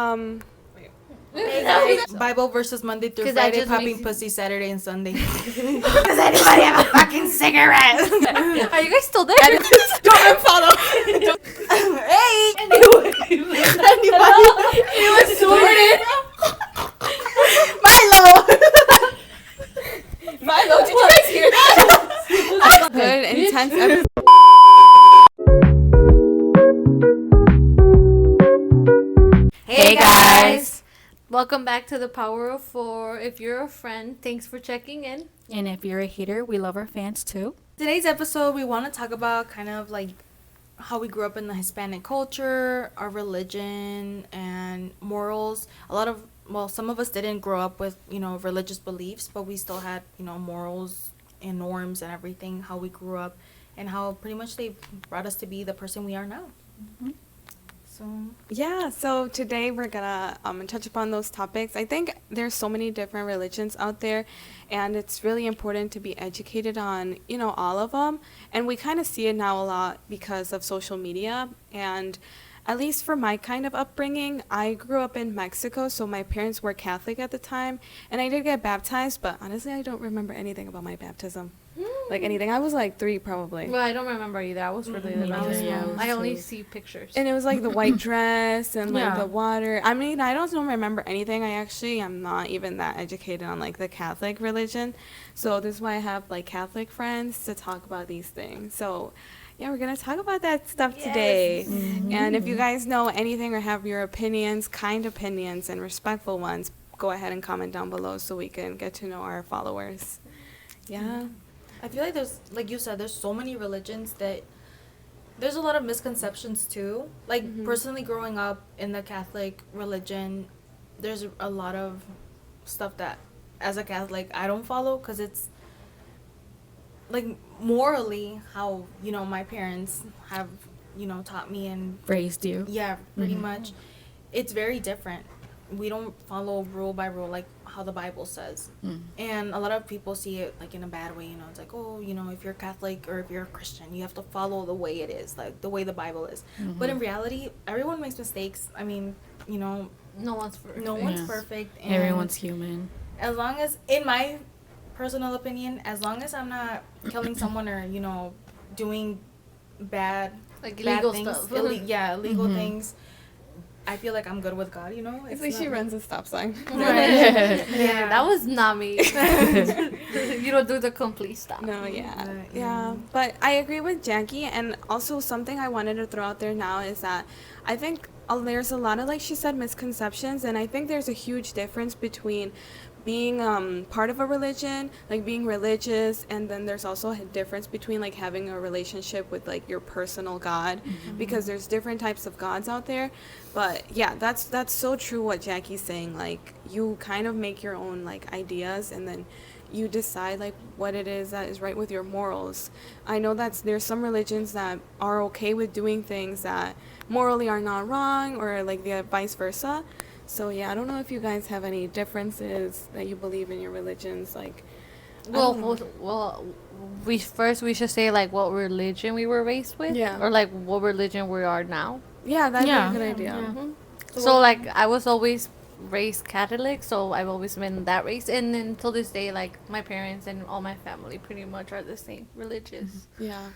Hey guys, Bible versus Monday through 'Cause that Friday, just popping makes- pussy Saturday and Sunday. Does anybody have a fucking cigarette? Are you guys still there? Don't unfollow. Hey! Anybody? It was sorted. Milo, did you guys hear that? Good, intense episode. Hey guys! Welcome back to the Power of Four. If you're a friend, thanks for checking in. And if you're a hater, we love our fans too. Today's episode, we want to talk about kind of like how we grew up in the Hispanic culture, our religion, and morals. Some of us didn't grow up with, religious beliefs, but we still had, morals and norms and everything, how we grew up, and how pretty much they brought us to be the person we are now. Mm-hmm. So today we're gonna touch upon those topics. I think there's so many different religions out there, and it's really important to be educated on, all of them. And we kind of see it now a lot because of social media. And at least for my kind of upbringing, I grew up in Mexico, so my parents were Catholic at the time, and I did get baptized, but honestly, I don't remember anything about my baptism. Like anything. I was like 3 probably. Well, I don't remember either. I was really little. I only see pictures. And it was like the white dress and like Yeah. the water. I mean, I don't remember anything. I actually am not even that educated on like the Catholic religion. So this is why I have like Catholic friends to talk about these things. So yeah, we're going to talk about that stuff today. Mm-hmm. And if you guys know anything or have your opinions, kind opinions and respectful ones, go ahead and comment down below so we can get to know our followers. Yeah. I feel like there's, like you said, there's so many religions that there's a lot of misconceptions too. Like personally growing up in the Catholic religion, there's a lot of stuff that as a Catholic I don't follow because it's like morally how, my parents have, taught me and Raised you. yeah, pretty much. It's very different. We don't follow rule by rule like how the Bible says. And a lot of people see it like in a bad way, it's like, oh, if you're Catholic or if you're a Christian, you have to follow the way it is, like the way the Bible is. But in reality, everyone makes mistakes. I mean, no one's perfect. no one's Yes. perfect. And Everyone's human. as long as, in my personal opinion, as long as I'm not killing someone or, doing bad illegal things, stuff. illegal things, I feel like I'm good with God, It's like she runs a stop sign. Yeah, that was not me. You don't do the complete stop. No, yeah. But I agree with Jackie, and also something I wanted to throw out there now is that I think there's a lot of, like she said, misconceptions, and I think there's a huge difference between being part of a religion, like being religious, and then there's also a difference between like having a relationship with like your personal God, because there's different types of gods out there. But yeah, that's so true what Jackie's saying. Like you kind of make your own like ideas, and then you decide like what it is that is right with your morals. I know there's some religions that are okay with doing things that morally are not wrong, or like the vice versa. So yeah, I don't know if you guys have any differences that you believe in your religions, like. We should say like what religion we were raised with, Yeah. or like what religion we are now. Yeah, that'd Yeah. be a good idea. So like I was always raised Catholic, so I've always been that race, and then till this day, like my parents and all my family pretty much are the same religious. Yeah.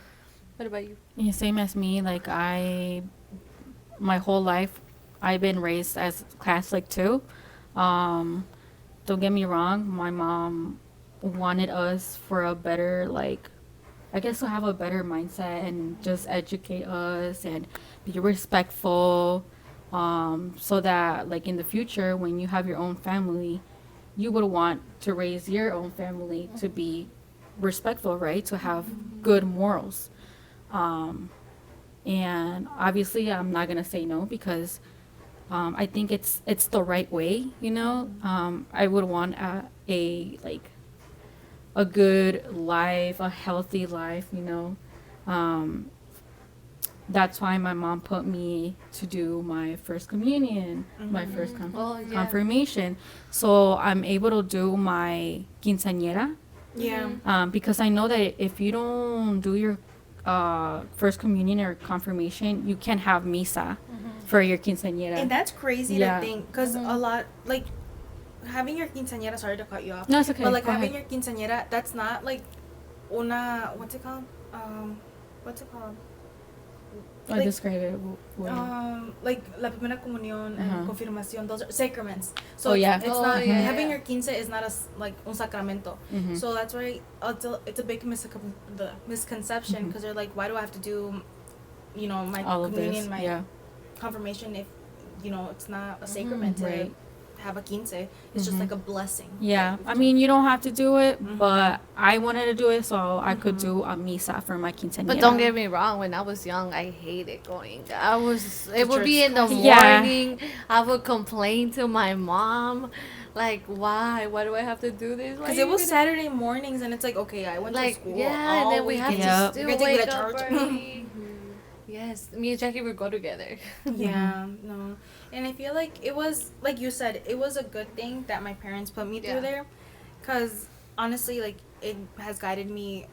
What about you? Yeah, same as me. Like my whole life, I've been raised as Catholic too. Don't get me wrong. My mom wanted us for a better, I guess to have a better mindset and just educate us and be respectful. So that like in the future, when you have your own family, you would want to raise your own family to be respectful, right? To have good morals. And obviously I'm not gonna say no because I think it's the right way, I would want a good life, a healthy life, that's why my mom put me to do my first communion, my first confirmation. So I'm able to do my quinceañera. Yeah. Because I know that if you don't do your first communion or confirmation, you can't have misa for your quinceañera. And that's crazy Yeah. to think, because a lot, like, having your quinceañera, sorry to cut you off. No, it's okay. But, like, Go having ahead. your quinceañera, that's not, like, what's it called? What's it called? I Like, describe it. like la primera comunión and confirmación, those are sacraments. So Oh, yeah. it's Oh, not yeah, having yeah. your quince is not like un sacramento. Mhm. So that's why it's a big the misconception, because they're like, why do I have to do, my All of communion, this. my Yeah. confirmation, if it's not a sacrament to Right. have a quince. It's just like a blessing. Yeah, Like, I mean, you don't have to do it, but I wanted to do it so I could do a misa for my quinceañera. But don't get me wrong, when I was young, I hated going. It would be church in the class. Yeah. morning. I would complain to my mom, like, why? Why do I have to do this? Why because you it was gonna-" Saturday mornings, and it's like, okay, I went to like, school yeah, all and then we have weekend. Yep. to You're still gonna take me wake to up church. early. Yes, me and Jackie would go together. Yeah, no. And I feel like it was, like you said, it was a good thing that my parents put me Yeah. through there. Because, honestly, like, it has guided me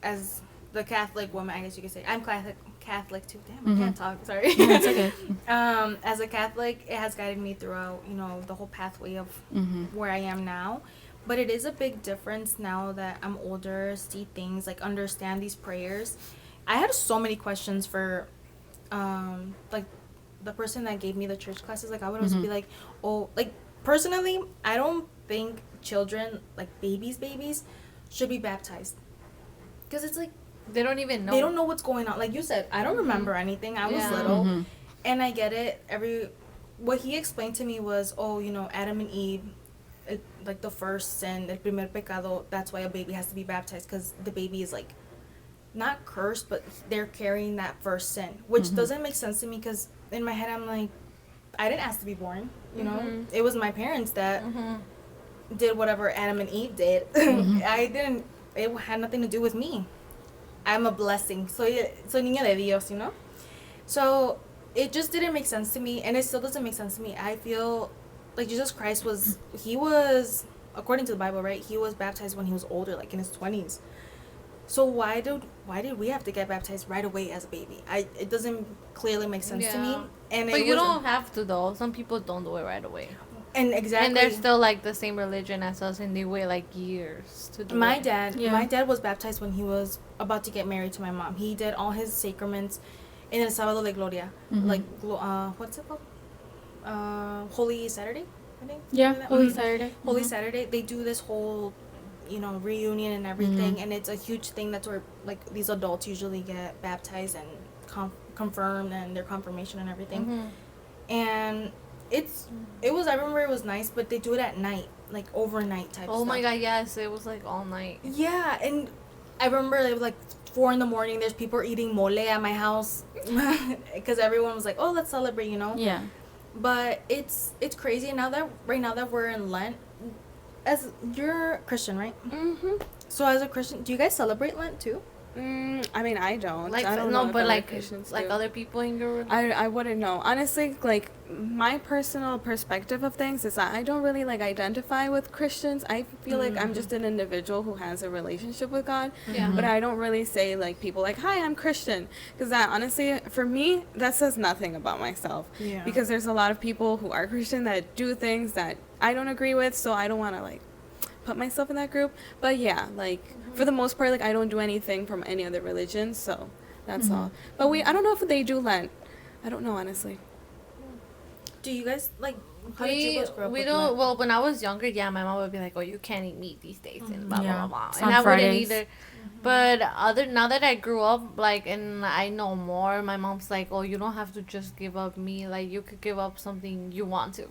as the Catholic woman, I guess you could say. I'm Catholic too. Damn, I can't talk. Sorry. It's okay. As a Catholic, it has guided me throughout, the whole pathway of where I am now. But it is a big difference now that I'm older, see things, like, understand these prayers. I had so many questions for, like, the person that gave me the church classes. Like, I would always be like, oh, like, personally, I don't think children, like, babies, should be baptized. Because it's like, They don't even know. they don't know what's going on. Like you said, I don't remember anything. I was Yeah. little. And I get it. What he explained to me was, Adam and Eve, like, the first sin, el primer pecado, that's why a baby has to be baptized, because the baby is, like, not cursed, but they're carrying that first sin, which doesn't make sense to me, because in my head I'm like, I didn't ask to be born, It was my parents that did whatever Adam and Eve did. I didn't. It had nothing to do with me. I'm a blessing. Soy niña de Dios, So it just didn't make sense to me, and it still doesn't make sense to me. I feel like Jesus Christ was according to the Bible, right? He was baptized when he was older, like in his 20s. So why did we have to get baptized right away as a baby? It doesn't clearly make sense to me. Yeah. And But it you wasn't- don't have to, though. Some people don't do it right away. And exactly. And they're still, like, the same religion as us, and they wait, like, years to do My it. dad was baptized when he was about to get married to my mom. He did all his sacraments in El Sábado de Gloria, like, what's it called? Holy Saturday, I think. Yeah, Remember that? Holy Mhm. Saturday. Holy Saturday. They do this whole, reunion and everything, and it's a huge thing. That's where, like, these adults usually get baptized and confirmed, and their confirmation and everything. And I remember it was nice, but they do it at night, like overnight type Oh stuff. my god, yes. It was, like, all night. Yeah, and I remember it was like 4 a.m. There's people eating mole at my house because everyone was like, "Oh, let's celebrate," Yeah. But it's crazy right now that we're in Lent. As you're Christian, right? Mm-hmm. So as a Christian, do you guys celebrate Lent too? I mean, I don't. Like, I don't no, know if but, other like, Christians like do. other people in your religion. I wouldn't know. Honestly, like, my personal perspective of things is that I don't really, like, identify with Christians. I feel like I'm just an individual who has a relationship with God. Yeah. But I don't really say, like, people like, hi, I'm Christian. Because that, honestly, for me, that says nothing about myself. Yeah. Because there's a lot of people who are Christian that do things that I don't agree with, so I don't want to, like, put myself in that group. But yeah, like, for the most part, like, I don't do anything from any other religion, so that's all. But I don't know if they do Lent. I don't know, honestly. Do you guys like? How did you guys grow up we with don't. Lent? Well, when I was younger, yeah, my mom would be like, "Oh, you can't eat meat these days," and blah Yeah. blah blah. It's And on I wouldn't Fridays. either. But now that I grew up, like, and I know more, my mom's like, "Oh, you don't have to just give up meat. Like, you could give up something you want to."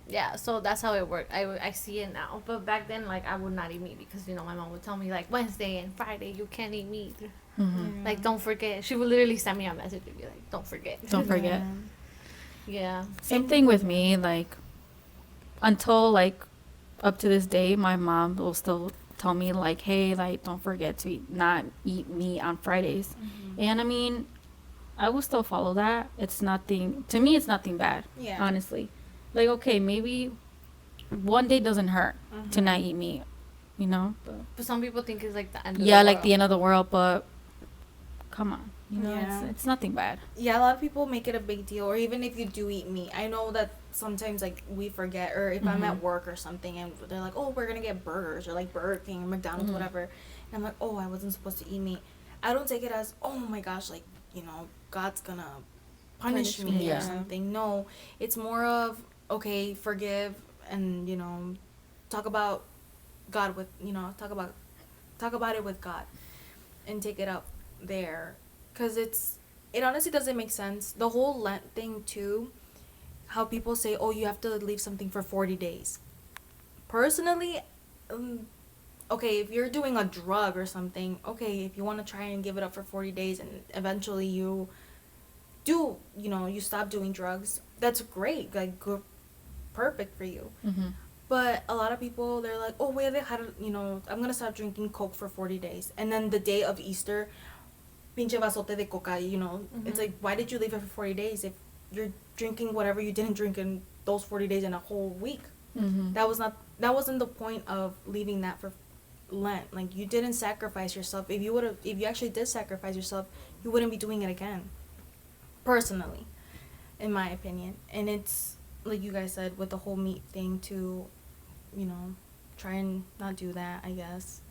Yeah, so that's how it worked. I see it now. But back then, like, I would not eat meat because, my mom would tell me, like, Wednesday and Friday, you can't eat meat. Like, don't forget. She would literally send me a message and be like, don't forget. Don't forget. Yeah. Same thing with me. Like, until, like, up to this day, my mom will still tell me, like, hey, like, don't forget to not eat meat on Fridays. And I mean, I will still follow that. It's nothing, to me, it's nothing bad. Yeah. Honestly. Like, okay, maybe one day doesn't hurt to not eat meat, But But some people think it's like the end of yeah, the like world. the end of the world, but come on. You know, Yeah. it's nothing bad. Yeah, a lot of people make it a big deal, or even if you do eat meat. I know that sometimes, like, we forget, or if I'm at work or something, and they're like, oh, we're gonna get burgers, or like Burger King or McDonald's, whatever. And I'm like, oh, I wasn't supposed to eat meat. I don't take it as, oh my gosh, like, God's gonna punish me Yeah. or something. No, it's more of, okay, forgive, and, talk about God with, talk about it with God, and take it up there, because it honestly doesn't make sense. The whole Lent thing too, how people say, oh, you have to leave something for 40 days. Personally, okay, if you're doing a drug or something, okay, if you want to try and give it up for 40 days and eventually you do, you stop doing drugs, that's great, like, good, perfect for you. But a lot of people, they're like, oh, wait, I'm gonna stop drinking Coke for 40 days, and then the day of Easter, pinche vasote de coca, it's like, why did you leave it for 40 days if you're drinking whatever you didn't drink in those 40 days in a whole week? That wasn't the point of leaving that for Lent. Like, you didn't sacrifice yourself. If you actually did sacrifice yourself, you wouldn't be doing it again, personally, in my opinion. And it's like you guys said, with the whole meat thing too, try and not do that, I guess.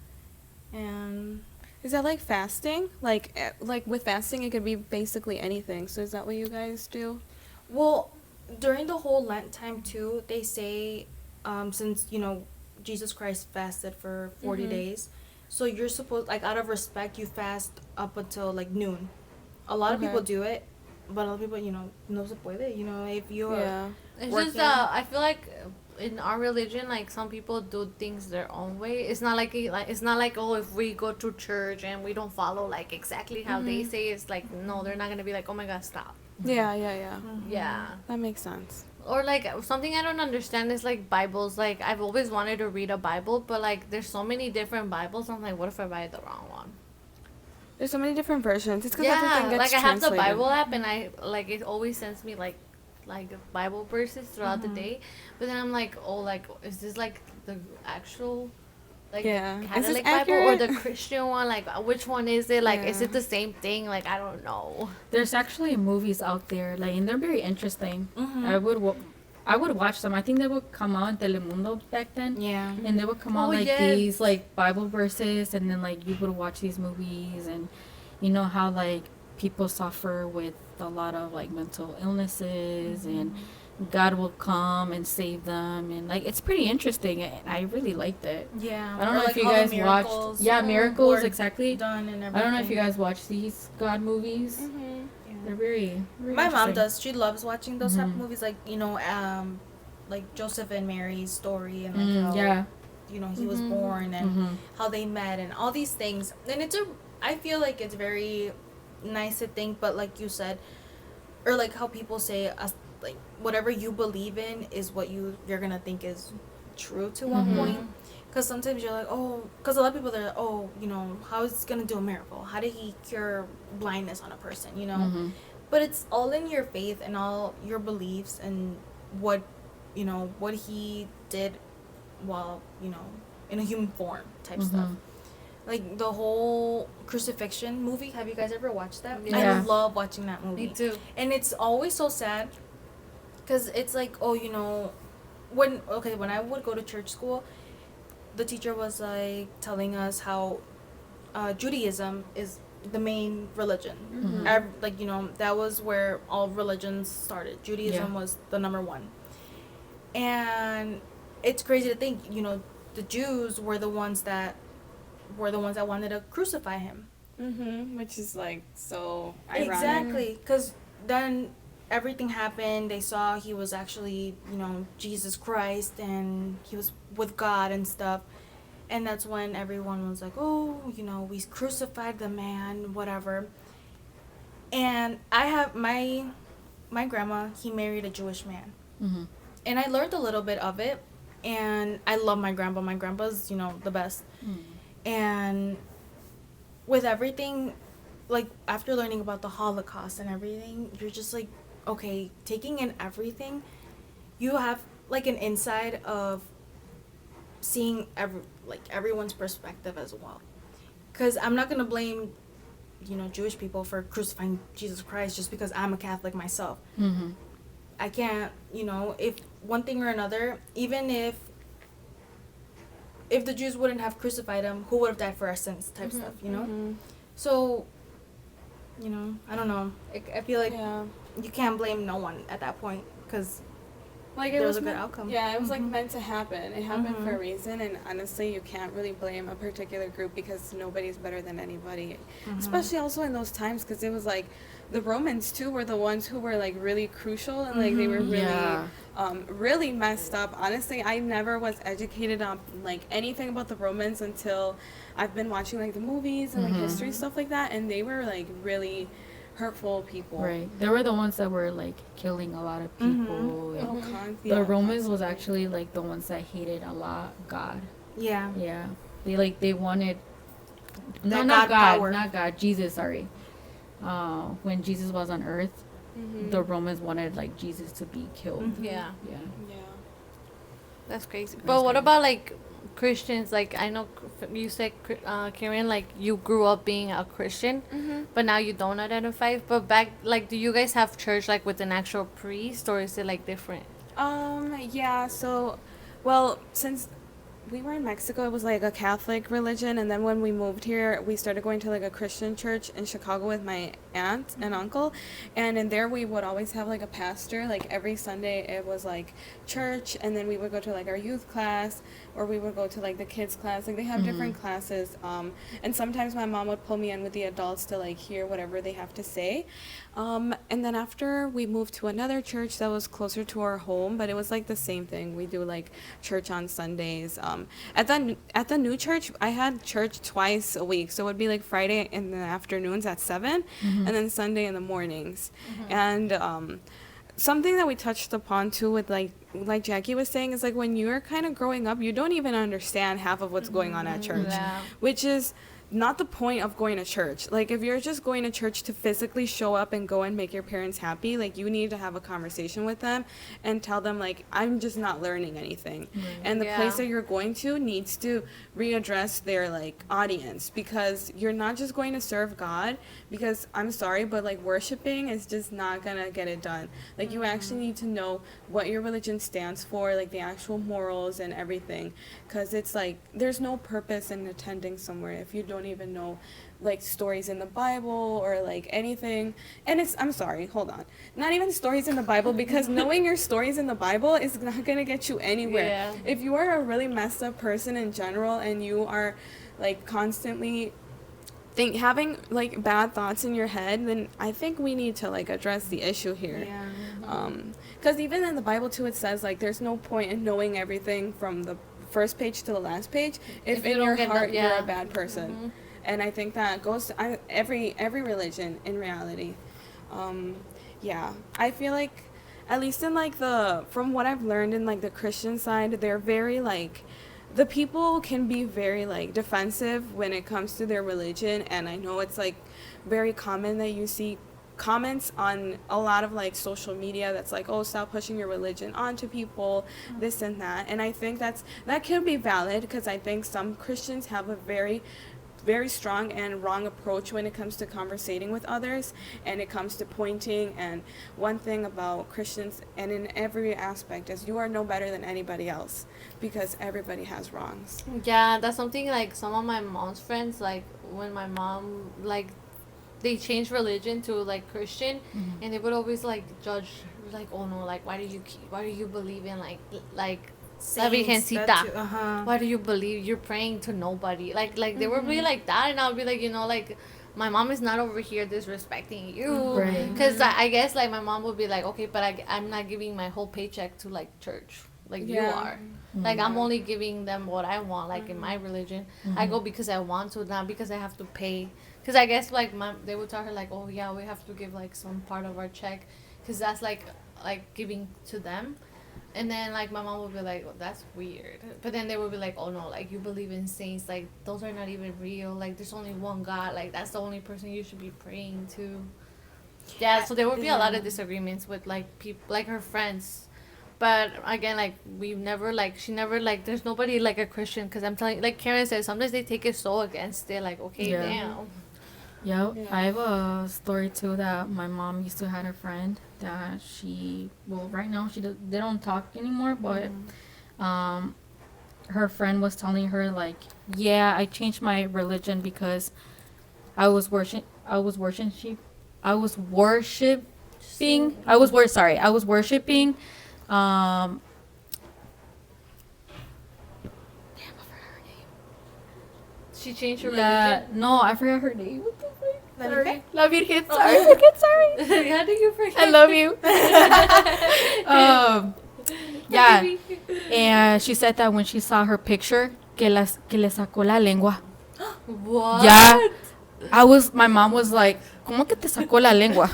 And Is that like fasting? Like with fasting, it could be basically anything. So is that what you guys do? well, during the whole Lent time too, they say, since Jesus Christ fasted for 40 days, so you're supposed, like, out of respect, you fast up until like noon. A lot of Okay. people do it, but a lot of people, no se puede. If you're Yeah. It's working. just I feel like in our religion, like, some people do things their own way. It's not like it's not like, oh, if we go to church and we don't follow like exactly how they say, it's like, no, they're not gonna be like, oh my God, stop. Yeah. Yeah. That makes sense. Or like something I don't understand is like Bibles. Like, I've always wanted to read a Bible, but like there's so many different Bibles. I'm like, what if I buy the wrong one? There's so many different versions. It's because Yeah, everything gets like I have the translated. Bible app, and I like it always sends me like Bible verses throughout the day. But then I'm like, oh, like, is this like the actual like Yeah. Is this Catholic Bible or the accurate? Christian one? Like, which one is it? Like, is Yeah. it the same thing? Like, I don't know. There's actually movies out there, like, and they're very interesting. Mhm. I would watch them. I think they would come out in Telemundo back then. Yeah. And they would come out Oh, like yes. these like Bible verses, and then like you would watch these movies, and you know how like people suffer with a lot of like mental illnesses, and God will come and save them, and like it's pretty interesting, and I really liked it. Yeah. I don't Or, know like, if you how the guys miracles watched Miracles, were exactly. done and everything. I don't know if you guys watch these God movies. They're very, very My mom interesting. does. She loves watching those type of movies, like, like Joseph and Mary's story, and like how Yeah. he was born, and how they met, and all these things. And I feel like it's very nice to think, but like you said, or like how people say, like, whatever you believe in is what you're gonna think is true to one point. Because sometimes you're like, oh, because a lot of people, they're like, oh, how is he gonna do a miracle? How did he cure blindness on a person? But it's all in your faith and all your beliefs, and what he did while in a human form type stuff. Like the whole crucifixion movie. Have you guys ever watched that? I Yeah. love watching that movie. Me too. And it's always so sad, because it's like, oh, when I would go to church school, the teacher was like telling us how Judaism is the main religion. Like, that was where all religions started. Judaism Yeah. was the number one. And it's crazy to think, the Jews were the ones that wanted to crucify him. Which is like so ironic. Exactly, because then everything happened. They saw he was actually, Jesus Christ, and he was with God and stuff. And that's when everyone was like, oh, we crucified the man, whatever. And I have my grandma, he married a Jewish man. And I learned a little bit of it. And I love my grandpa. My grandpa's, the best. And with everything, like, after learning about the Holocaust and everything, you're just like, okay, taking in everything, you have like an inside of seeing everyone's perspective as well. Because I'm not gonna blame Jewish people for crucifying Jesus Christ just because I'm a Catholic myself. I can't, if one thing or another, even if the Jews wouldn't have crucified him, who would have died for our sins type stuff, So, I don't know. I feel like you can't blame no one at that point because like there was a good outcome. Yeah, it was like meant to happen. It happened for a reason, and honestly, you can't really blame a particular group because nobody's better than anybody. Especially also in those times, because it was like the Romans too were the ones who were like really crucial and like they were really, really messed up. Honestly, I never was educated on like anything about the Romans until I've been watching like the movies and like history stuff like that, and they were like really hurtful people. Right. They were the ones that were like killing a lot of people. The Romans was actually like the ones that hated a lot God. Yeah. Yeah. They wanted That not God, power. not God, Jesus, sorry. When Jesus was on earth, the Romans wanted like Jesus to be killed. Yeah. Yeah. That's crazy. But what about like Christians? Like I know you said, Karen, like you grew up being a Christian, but now you don't identify. But back, like, do you guys have church like with an actual priest, or is it like different? Yeah, so, well, since we were in Mexico, it was like a Catholic religion, and then when we moved here, we started going to like a Christian church in Chicago with my aunt and uncle, and in there we would always have like a pastor. Like every Sunday it was like church, and then we would go to like our youth class, or we would go to like the kids class. Like they have different classes, and sometimes my mom would pull me in with the adults to like hear whatever they have to say. And then after we moved to another church that was closer to our home, but it was like the same thing. We do like church on Sundays. At the new church, I had church twice a week, so it would be like Friday in the afternoons at 7, and then Sunday in the mornings. And something that we touched upon too with like Jackie was saying is like when you're kind of growing up, you don't even understand half of what's going on at church, which is not the point of going to church. Like if you're just going to church to physically show up and go and make your parents happy, like you need to have a conversation with them and tell them like, I'm just not learning anything. And the place that you're going to needs to readdress their like audience, because you're not just going to serve God, because I'm sorry, but like worshiping is just not gonna get it done. Like you actually need to know what your religion stands for, like the actual morals and everything, because it's like there's no purpose in attending somewhere if you don't even know like stories in the Bible or like anything. And I'm sorry, hold on, not even stories in the Bible, because knowing your stories in the Bible is not gonna get you anywhere. If you are a really messed up person in general and you are like constantly having like bad thoughts in your head, then I think we need to like address the issue here. Because even in the Bible too, it says like there's no point in knowing everything from the first page to the last page if in your heart you're a bad person. And I think that goes to every religion in reality. I feel like at least in like from what I've learned in like the Christian side, they're very like, the people can be very like defensive when it comes to their religion. And I know it's like very common that you see comments on a lot of like social media that's like, oh, stop pushing your religion onto people, this and that. And I think that can be valid, because I think some Christians have a very strong and wrong approach when it comes to conversating with others, and it comes to pointing. And one thing about Christians, and in every aspect, is you are no better than anybody else, because everybody has wrongs. Yeah, that's something like some of my mom's friends, like when my mom like they changed religion to like Christian, and they would always like judge, like, oh no, like why do you believe in like La Virgencita? Why do you believe you're praying to nobody? Like they would be like that, and I'll be like, like my mom is not over here disrespecting you, because I guess like my mom would be like, okay, but I'm not giving my whole paycheck to like church like you are. Like I'm only giving them what I want. Like in my religion, I go because I want to, not because I have to pay. Because I guess like they would tell her like, oh yeah, we have to give like some part of our check, because that's like giving to them. And then like my mom would be like, oh, that's weird. But then they would be like, oh no, like you believe in saints, like those are not even real. Like there's only one God. Like that's the only person you should be praying to. Yeah, so there would be a lot of disagreements with like people, like her friends. But again, like she never like, there's nobody like a Christian, because I'm telling you, like Karen said, sometimes they take it so against it, like, okay, damn. Yep. Yeah. I have a story too that my mom used to had a friend that right now they don't talk anymore, but um her friend was telling her like, yeah, I changed my religion because I was worshiping I was worshiping I was worshiping um She changed her yeah, no, I forgot her name. What the fuck? La Virgen? La Virgen. Sorry, Virgen, sorry. religion. How do you forget? I love you. Yeah, and she said that when she saw her picture, que le sacó la lengua. What? Yeah, my mom was like, ¿Cómo que te sacó la lengua?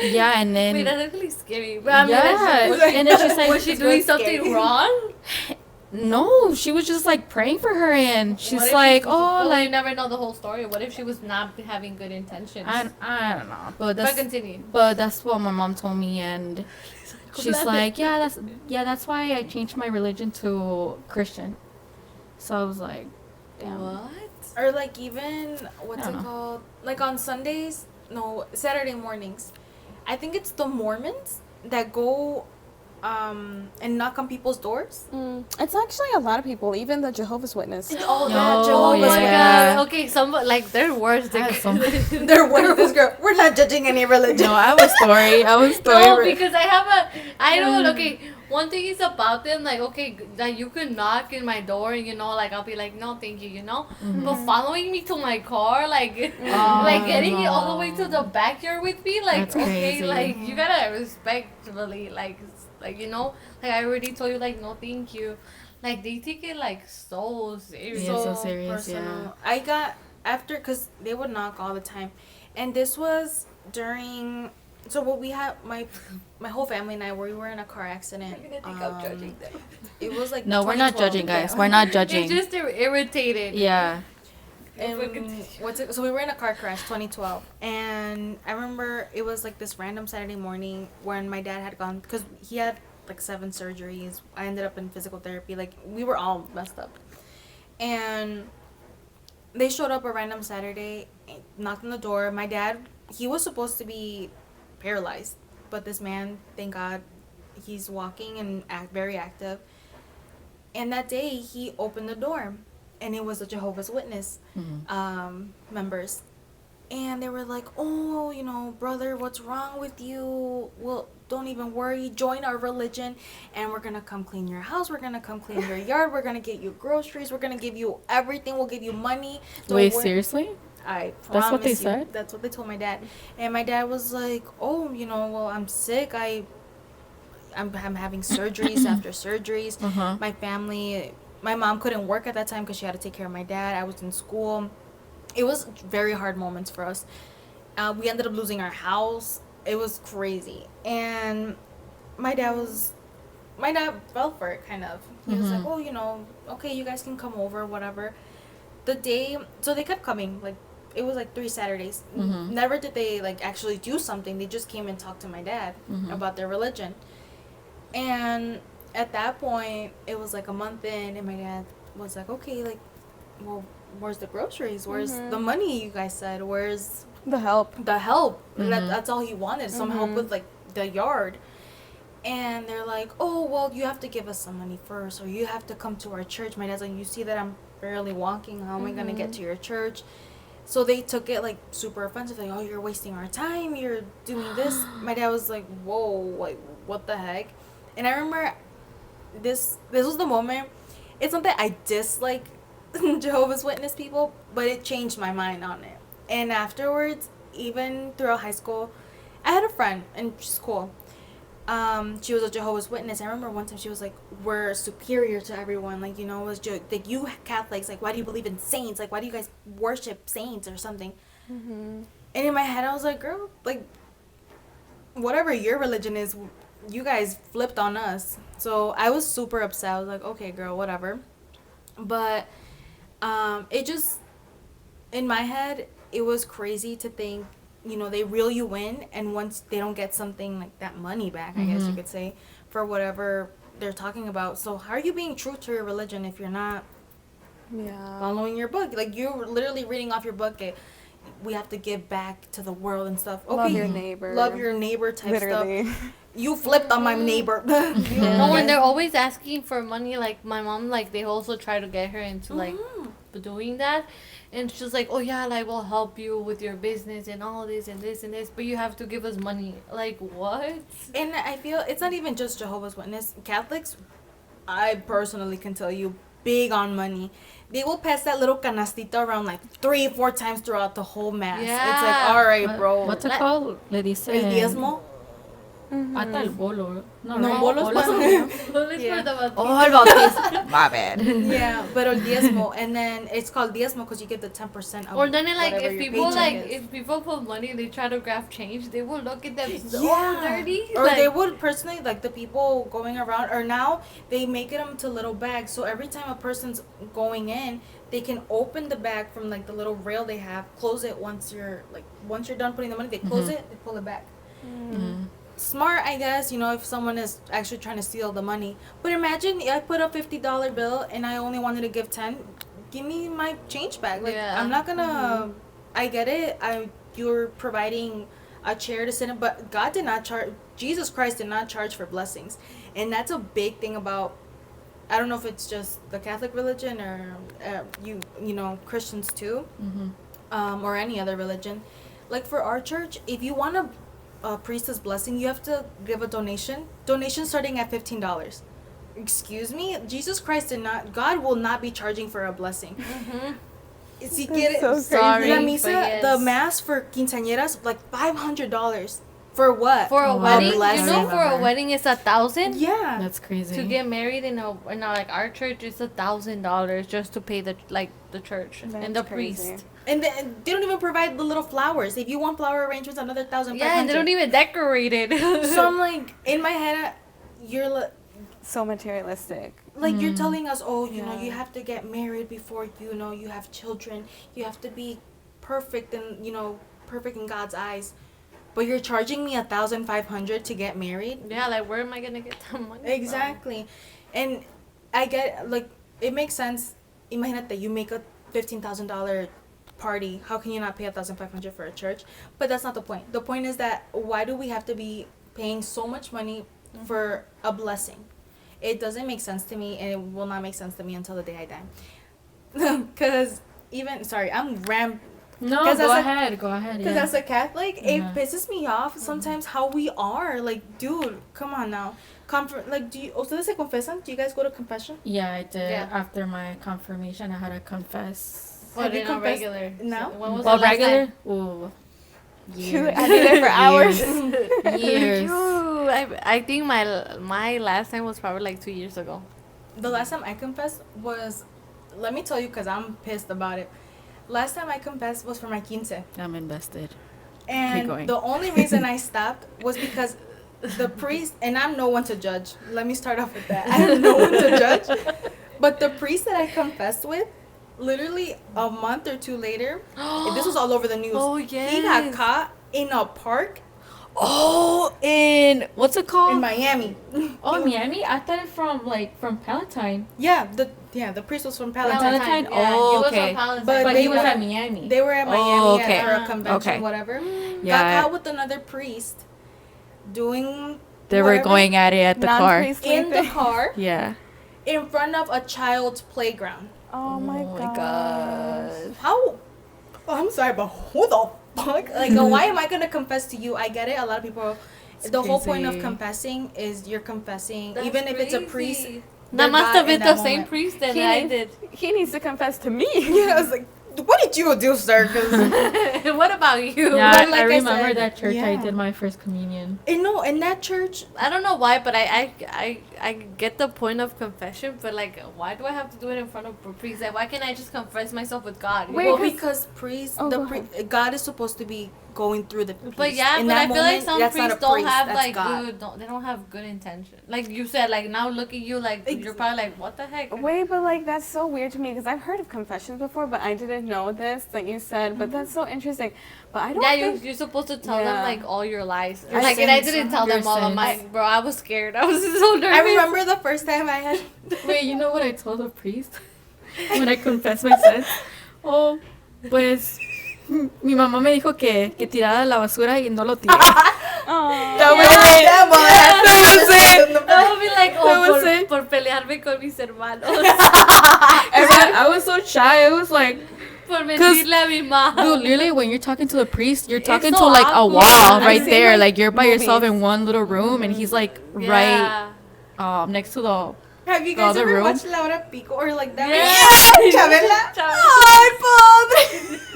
Yeah, and then Wait, that's actually scary. But I mean, yeah, and then she's like, was she doing something wrong? no, she was just like praying for her, and she's What if like, she was- oh, well, like you never know the whole story. What if she was not having good intentions? I don't know, but But that's continue. what my mom told me, and she's like, yeah, that's why I changed my religion to Christian. So I was like, damn. What? Or like even what's I it don't know. called? Like on Sundays, no, Saturday mornings. I think it's the Mormons that go and knock on people's doors. It's actually a lot of people, even the Jehovah's Witness. Oh, that Oh Jehovah's my yeah. god. Okay, some like they're worse. I have some- They're worse. This girl. We're not judging any religion. No, I was story. No, because I know, okay, one thing is about them, like, okay, that you could knock in my door and, you know, like, I'll be like, no, thank you, you know? But following me to my car, like, like, getting it all the way to the backyard with me, like, That's okay, crazy. like, you gotta respectfully, like, you know, like, I already told you, like, no, thank you. Like, they take it, like, so serious. Yeah, so serious, yeah. I got after because they would knock all the time, and this was during. So what we had my whole family and I we were in a car accident. I'm judging them. It was like No, we're not 2012. judging, guys. We're not It's judging. just irritated. Yeah. And so we were in a car crash 2012, and I remember it was like this random Saturday morning when my dad had gone because he had like 7 surgeries. I ended up in physical therapy. Like we were all messed up, and they showed up a random Saturday, knocked on the door. My dad, he was supposed to be paralyzed, but this man, thank God, he's walking and very active. And that day he opened the door, and it was the Jehovah's Witness members, and they were like, oh, you know, brother, what's wrong with you? Well, don't even worry, join our religion, and we're gonna come clean your house, we're gonna come clean your yard, we're gonna get you groceries, we're gonna give you everything, we'll give you money. Wait, seriously? I That's what they promise you. said? That's what they told my dad. And my dad was like, oh, you know, well, I'm sick, I'm having surgeries after surgeries. Uh-huh. My family, my mom couldn't work at that time because she had to take care of my dad. I was in school. It was very hard moments for us. We ended up losing our house. It was crazy. And my dad fell for it, kind of. He was like, oh, you know, okay, you guys can come over, whatever. So they kept coming, like, it was like 3 Saturdays. Never did they like actually do something. They just came and talked to my dad about their religion. And at that point, it was like a month in, and my dad was like, okay, like, well, where's the groceries? Where's the money you guys said? Where's The help. the help? That's all he wanted, some help with, like, the yard. And they're like, oh, well, you have to give us some money first, or you have to come to our church. My dad's like, you see that I'm barely walking. How am I going to get to your church? So they took it, like, super offensive. Like, oh, you're wasting our time. You're doing this. My dad was like, whoa, like, what the heck? And I remember this was the moment. It's not that I dislike Jehovah's Witness people, but it changed my mind on it. And afterwards, even throughout high school, I had a friend, and she's cool. She was a Jehovah's Witness. I remember one time she was like, we're superior to everyone. Like, you know, it was like, you Catholics, like, why do you believe in saints? Like, why do you guys worship saints or something? And in my head, I was like, girl, like, whatever your religion is, you guys flipped on us. So I was super upset. I was like, okay, girl, whatever. But it just, in my head, it was crazy to think, you know, they reel you in, and once they don't get something like that money back, I guess you could say, for whatever they're talking about. So how are you being true to your religion if you're not Yeah. following your book? Like, you're literally reading off your book. we have to give back to the world and stuff. Okay, Love your neighbor. love your neighbor type Literally. stuff. You flipped on my neighbor. No, when they're always asking for money, like my mom, like they also try to get her into like doing that, and she's like, oh yeah, like we'll help you with your business and all this and this and this, but you have to give us money. Like what? And I feel it's not even just Jehovah's Witness. Catholics, I personally can tell you, big on money. They will pass that little canastita around like 3-4 times throughout the whole mass. It's like, Yeah. all right, bro. What's it called? Le dicen. El diezmo? Hasta el bolo. No, No, right? bolos Bolos. Only Yeah. for the bautizo. Oh, el bautizo. My bad. Yeah, but el diezmo, and then it's called diezmo because you get the 10% of Or then like whatever if your people paycheck like is. if people put money and they try to grab change, they will look at them so Yeah. dirty. Or like, they would personally, like the people going around, or now they make it into little bags. So every time a person's going in, they can open the bag from like the little rail they have, close it once you're done putting the money, they close it, they pull it back. Smart, I guess, you know, if someone is actually trying to steal the money. But imagine I put a $50 bill and I only wanted to give 10. Give me my change back. Like Yeah. I'm not gonna. I get it. You're providing a chair to sit in, but God did not charge. Jesus Christ did not charge for blessings, and that's a big thing about. I don't know if it's just the Catholic religion or you know Christians too, or any other religion. Like for our church, if you want a priestess blessing, you have to give a donation. Donation starting at $15. Excuse me, Jesus Christ did not. God will not be charging for a blessing. Si quiere, so Sorry, la but misa, yes. the mass for quinceañeras, like $500 for what? for a Oh, wedding, you blessing. know, for a Remember. wedding it's 1,000. Yeah. That's crazy. To get married in like our church, it's $1,000 just to pay the church and the That's crazy. priest. And they don't even provide the little flowers. If you want flower arrangements, another 1,500. Yeah, and they don't even decorate it. So I'm like, in my head, you're So materialistic. like you're telling us, oh, you know, Yeah. you have to get married before you know you have children. You have to be perfect and perfect in God's eyes. But you're charging me 1,500 to get married. Yeah, like where am I gonna get that money from? Exactly, and I get like it makes sense. Imagine that you make a $15,000 party. How can you not pay 1,500 for a church? But that's not the point. The point is that why do we have to be paying so much money for a blessing? It doesn't make sense to me, and it will not make sense to me until the day I die. Because I'm No, 'Cause go as a- ahead. Go ahead. Because Yeah. as a Catholic, it Mhm. pisses me off sometimes how we are. Like, dude, come on now. ¿Ustedes se confesan? Do you guys go to confession? Yeah, I did. Yeah. After my confirmation, I had to confess. But Have you in a confessed regular. now? When was Well, the last regular? time? Ooh. I Years. did it for hours. Years. Ooh, I think my last time was probably like 2 years ago. The last time I confessed was, let me tell you, because I'm pissed about it. Last time I confessed was for my quince. I'm invested. And going. the only reason I stopped was because the priest, and I'm no one to judge. Let me start off with that. I am no one to judge. But the priest that I confessed with, literally a month or two later, this was all over the news. Oh, He got yes. caught in a park Oh, in what's it called? in Miami. Oh, Miami. I thought it from Palatine. Yeah, the priest was from Palatine. Palatine? Yeah, Oh, he was okay. from Palatine. But He they was were- at Miami. They were at Miami Oh, okay. for a convention, Okay. whatever. Yeah. Got caught with another priest doing. They were whatever going at it at the car. Non-priestly in the thing. car Yeah. in front of a child's playground. Oh my god. How? Oh, I'm sorry, but who the fuck? Like, why am I gonna confess to you? I get it. A lot of people. It's The whole point of crazy. confessing is you're confessing, That's even if it's a priest. crazy. they're That must God have in been the that same moment. priest that He I needs- did. He needs to confess to me. Yeah, I was like, what did you do, sir? 'Cause What about you? Yeah, But like I I remember said, that church. I yeah. did my first communion. and no, in that church, I don't know why, but I get the point of confession, but like, why do I have to do it in front of a priest? Like, why can't I just confess myself with God? Wait, well, 'cause- because priest, Oh, the go God is supposed to be going through the priest. But yeah, In but that I feel like moment, some that's not a priests don't priest, have that's like God. they don't have good intention. Like you said, like now look at you, like you're probably like, what the heck? Wait, but like that's so weird to me because I've heard of confessions before, but I didn't know this that you said. But that's so interesting. But I don't. Yeah, think, you're supposed to tell them Yeah. like all your lies. Your Like, and I sins. didn't tell Your them all. I'm sins. like, bro, I was scared. I was so nervous. I remember the first time I had. Wait, you know what I told the priest when I confessed my sins? Oh, pues Mi mamá me dijo que tirara la basura y no lo tiré. Oh. That was Yeah, it. damn, well, That was it. I would be like, That was por, it. por pelearme con mis hermanos. I was so shy. It was like, Por mentirle a mi mamá. dude, literally, when you're talking to the priest, you're talking so to like a awkward. wall I've right seen, there. like, Like you're by yourself movies. in one little room, and he's like Yeah. right next to the. Have you The guys other ever room? watched La Hora Pico or like that? Yeah. Chabela? Chabela. Ay, pobre.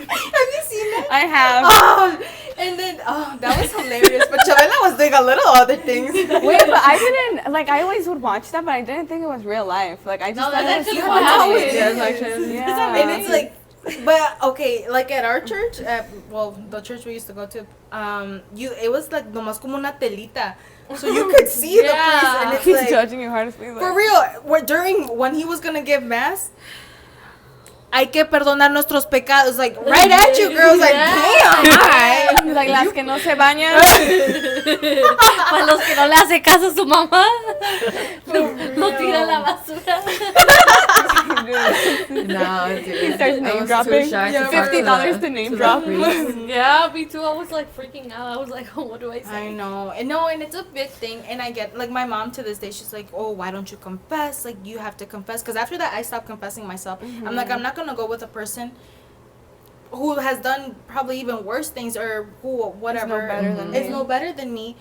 Have you seen that? I have. Oh, and then, that was hilarious. But Chabela was doing a little other things. Wait, but I didn't like. I always would watch that, but I didn't think it was real life. Like I just No, thought that's it was actually funny. what happened. Yes, actually. Yeah. And it's like, but okay, like at our church, well, the church we used to go to, it was like nomás como una telita, so you could see the priest, and it's He's like, judging your hardest thing. for real, when he was gonna give mass, hay que perdonar nuestros pecados, like right at you, girls, like damn, alright. He's like las que no se bañan. Para los que no le hace caso a su mamá, lo tira a la basura. No, He starts name dropping. $50 to name drop. Yeah, me too. I was like freaking out. I was like, oh, what do I say? I know, and no, and it's a big thing, and I get, like, my mom to this day, she's like, oh, why don't you confess, like, you have to confess, because after that, I stopped confessing myself. I'm like, I'm not gonna go with a person who has done probably even worse things, or who, whatever, better than is me. no better than me.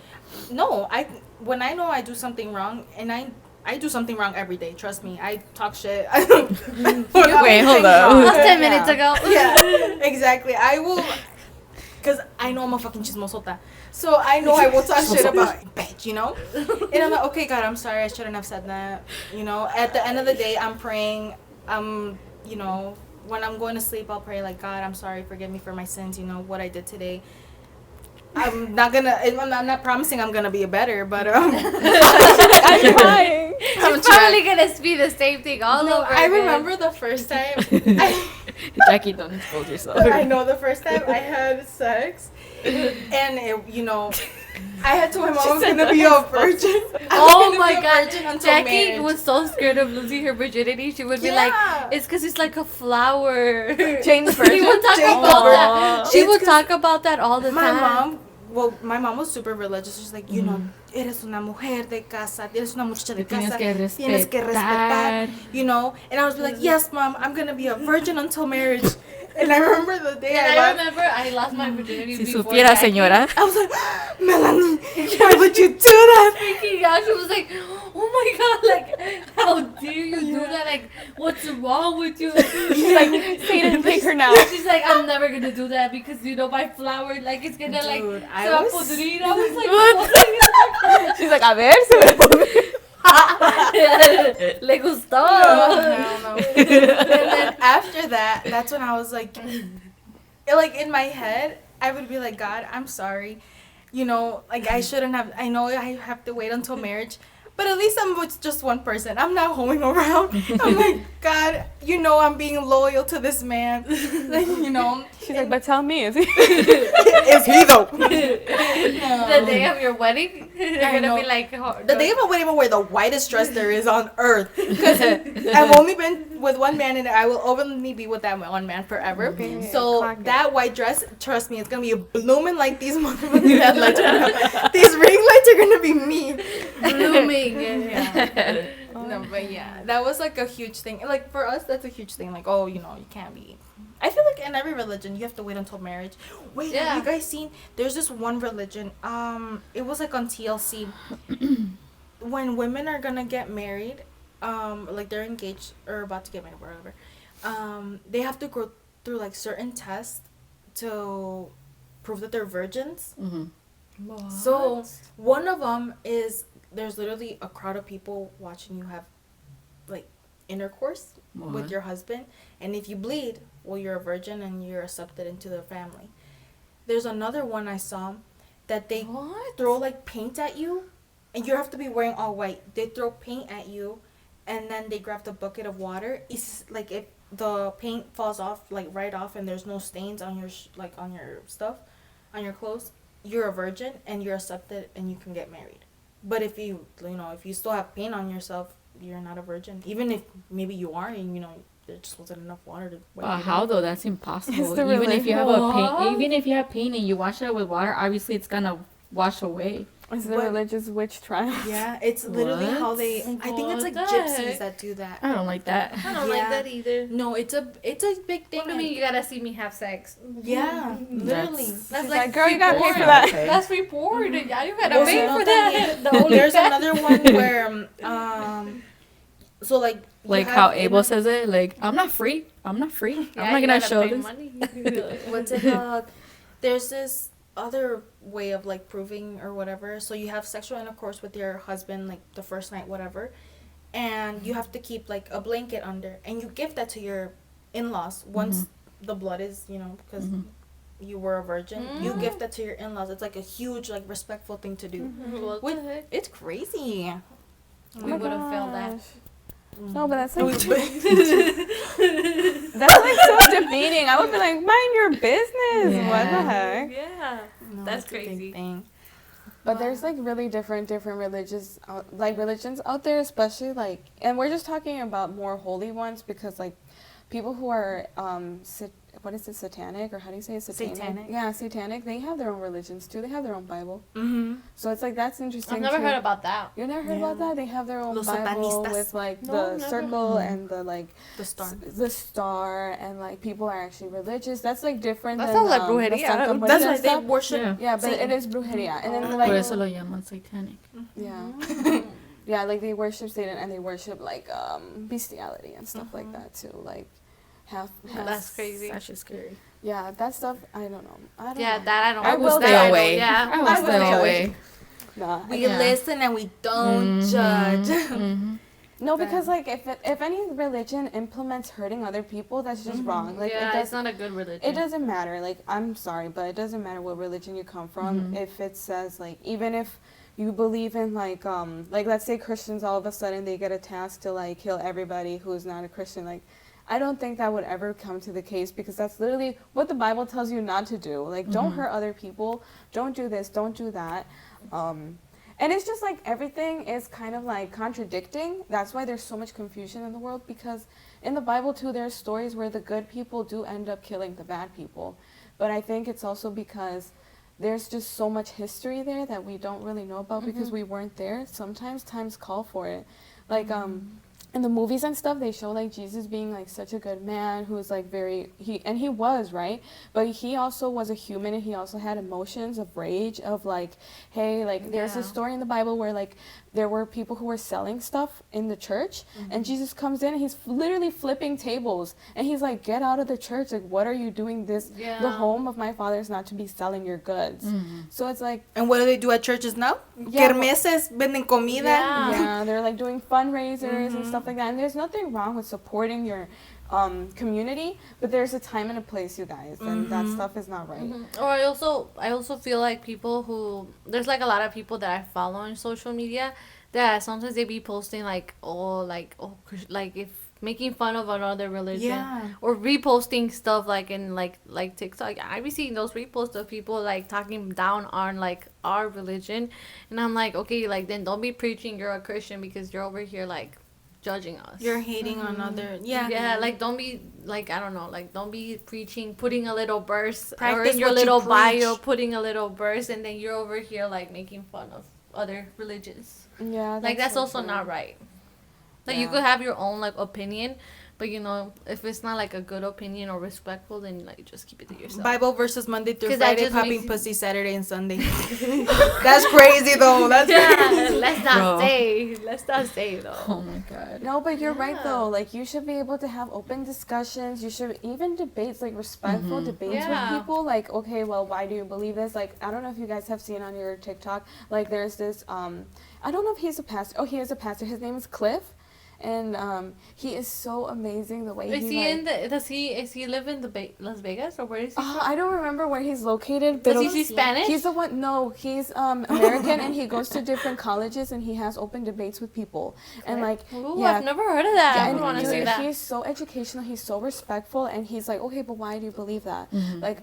No, when I know I do something wrong, and I do something wrong every day, trust me, I talk shit. Wait, hold up. That was 10 minutes ago. Yeah, exactly. I will, because I know I'm a fucking chismosota. So I know I will talk shit about bitch, you know? And I'm like, okay, God, I'm sorry. I shouldn't have said that. You know, at the end of the day, I'm praying. You know, when I'm going to sleep, I'll pray like, God, I'm sorry. Forgive me for my sins. You know, what I did today. I'm not promising I'm gonna be a better, but I'm trying. It's probably gonna be the same thing all No, over I again. remember the first time. Jackie, don't expose yourself. I know the first time I had sex, and you know, I had told my mom I was gonna be a virgin. Oh my God, Until Jackie marriage. was so scared of losing her virginity. She would be Yeah. like, "It's because it's like a flower." Jane's She would talk Jane about Virgin. that. She It's would 'cause talk about that all the My time. mom was super religious. She's like, you know, eres una mujer de casa, eres una muchacha de Tienes casa, que tienes que respetar, you know. And I was like, yes, mom, I'm gonna be a virgin until marriage. And I remember the day And I I left. remember I lost my virginity Si before supiera, Jackie. señora. I was like, Melanie, why would you do that? Freaking out. She was like, "Oh my God! Like, how dare you do that? Like, what's wrong with you?" She's like, Satan, take her now. She's like, "I'm never gonna do that because you know my flower, like, it's gonna like Dude, se I va a was- pudrir." I was like, "What?" She's like, a ver, se me Le gustó. No. And then after that, that's when I was like in my head, I would be like, God, I'm sorry. You know, like I shouldn't have. I know I have to wait until marriage, but at least I'm with just one person. I'm not hoeing around. I'm like, God, you know, I'm being loyal to this man. Like, you know, She's like, but tell me, is he? is he though? The day of your wedding, you're I gonna know. be like, The day of my wedding, I'm gonna wear the whitest dress there is on earth. Because I've only been with one man, and I will only be with that one man forever. Okay, So clock it. that white dress, trust me, it's gonna be blooming like these motherfucking headlights. These ring lights are gonna be me. blooming. Yeah. No, but yeah, that was like a huge thing. Like for us, that's a huge thing. Like, oh, you know, you can't be. I feel like in every religion, you have to wait until marriage. Wait, Yeah. have you guys seen? There's this one religion. It was like on TLC. When women are gonna get married, like they're engaged or about to get married, whatever. They have to go through like certain tests to prove that they're virgins. So one of them is there's literally a crowd of people watching you have like intercourse with your husband, and if you bleed, well, you're a virgin and you're accepted into the family. There's another one I saw that they What? throw like paint at you, and you have to be wearing all white. They throw paint at you, and then they grab the bucket of water. It's like if the paint falls off like right off, and there's no stains on your like on your stuff, on your clothes, you're a virgin and you're accepted and you can get married. But if you know if you still have paint on yourself, you're not a virgin. Even if maybe you are, and you know there just wasn't enough water to wipe it How off. though? That's impossible. the Even if you have a What? paint, even if you have paint and you wash it with water, obviously it's gonna wash away. It's the But- religious witch trial. Yeah, it's literally how What? they. I think it's like What the gypsies heck? that do that. I don't like that. I don't like Yeah. that either. No, it's a big thing. What do you mean you gotta see me have sex? Yeah, literally. That's She's like, like, girl, you gotta pay report. for that. Okay. That's report. Yeah, you gotta Well, pay so for that. The only There's fact- another one where so like you Like have how in Abel a- says it, like I'm not free. I'm not free. Yeah, I'm not you gonna gotta show pay this. money. what's it called? There's this other way of like proving or whatever. So you have sexual intercourse with your husband like the first night, whatever, and you have to keep like a blanket under, and you give that to your in-laws once the blood is, because you were a virgin. You give that to your in-laws. It's like a huge like respectful thing to do. What Wait, the heck? It's crazy. We would have failed that. No, but that's like That's that's like so demeaning. I would be like, mind your business. What the Yeah. heck? Yeah. That's a big crazy. thing. But there's like really different religions out there, especially like, and we're just talking about more holy ones because like people who are what is it, satanic, or how do you say it? Satanic. Yeah, satanic. They have their own religions too. They have their own Bible. Mm-hmm. So it's like that's interesting. I've never too. heard about that. You never heard Yeah. about that? They have their own Los Bible satanistas. with like No, the never. circle and the like The star. the star, and like people are actually religious. That's like different That than sounds like the brujeria. Santa Muerte That's and why they stuff. worship. Yeah. Yeah, but Satan. it is brujeria. And then Por like eso lo llaman satanic. yeah. Yeah, like they worship Satan and they worship like bestiality and stuff like that too. Like half That's crazy. That's just scary. yeah, that stuff I don't know. I don't Yeah, know. that I don't. I will that stay I don't- away. Yeah, I will I will stay judge. away. Nah, We Yeah. listen and we don't judge. no, because like if any religion implements hurting other people, that's just wrong. Like yeah, it it's not a good religion. It doesn't matter. Like, I'm sorry, but it doesn't matter what religion you come from. If it says, like, even if you believe in, like, let's say Christians all of a sudden they get a task to, like, kill everybody who's not a Christian. Like, I don't think that would ever come to the case because that's literally what the Bible tells you not to do. Like, don't hurt other people. Don't do this. Don't do that. And it's just like everything is kind of like contradicting. That's why there's so much confusion in the world, because in the Bible too, there's stories where the good people do end up killing the bad people. But I think it's also because there's just so much history there that we don't really know about because we weren't there. Sometimes times call for it. Like in the movies and stuff, they show like Jesus being like such a good man who was like he was, right? But he also was a human, and he also had emotions of rage, of like, hey, like there's a story in the Bible where like there were people who were selling stuff in the church, and Jesus comes in and he's literally flipping tables, and he's like, get out of the church, like what are you doing? The home of my father is not to be selling your goods. So it's like, And what do they do at churches now? Yeah, Kermeses, venden comida. yeah, they're like doing fundraisers and stuff like that. And there's nothing wrong with supporting your community, but there's a time and a place, you guys, and that stuff is not right. Or I also feel like people who, there's like a lot of people that I follow on social media that sometimes they be posting like if making fun of another religion, Yeah. or reposting stuff like in like TikTok. I be seeing those reposts of people like talking down on like our religion, and I'm like, okay, like then don't be preaching you're a Christian because you're over here like judging us. You're hating on other. Yeah. Yeah, like don't be like, I don't know, like don't be preaching, putting a little verse, or Practice in your what you little bio preach. putting a little verse, and then you're over here like making fun of other religions. Yeah, Like that's so also true. not right. Like you Yeah. could have your own like opinion, but you know, if it's not like a good opinion or respectful, then like just keep it to yourself. Bible verses Monday through 'Cause that Friday, just makes popping you- pussy Saturday and Sunday. That's crazy though. That's Yeah, let's not Bro. say. Let's not say though. Oh my god. No, but you're right though. Like you should be able to have open discussions. You should even debates, like respectful debates Yeah. with people. Like, okay, well, why do you believe this? Like, I don't know if you guys have seen on your TikTok. Like, there's this. I don't know if he's a pastor. Oh, he is a pastor. His name is Cliff, and he is so amazing the way Is he he like, in the? Is he live in the Las Vegas, or where is he? I don't remember where he's located, but Does he speak Spanish? he's the one. No, he's American, and he goes to different colleges, and he has open debates with people, and like, Ooh, yeah, I've never heard of that. yeah, I and want to dude, see that. he's so educational. He's so respectful, and he's like, okay, but why do you believe that? Like,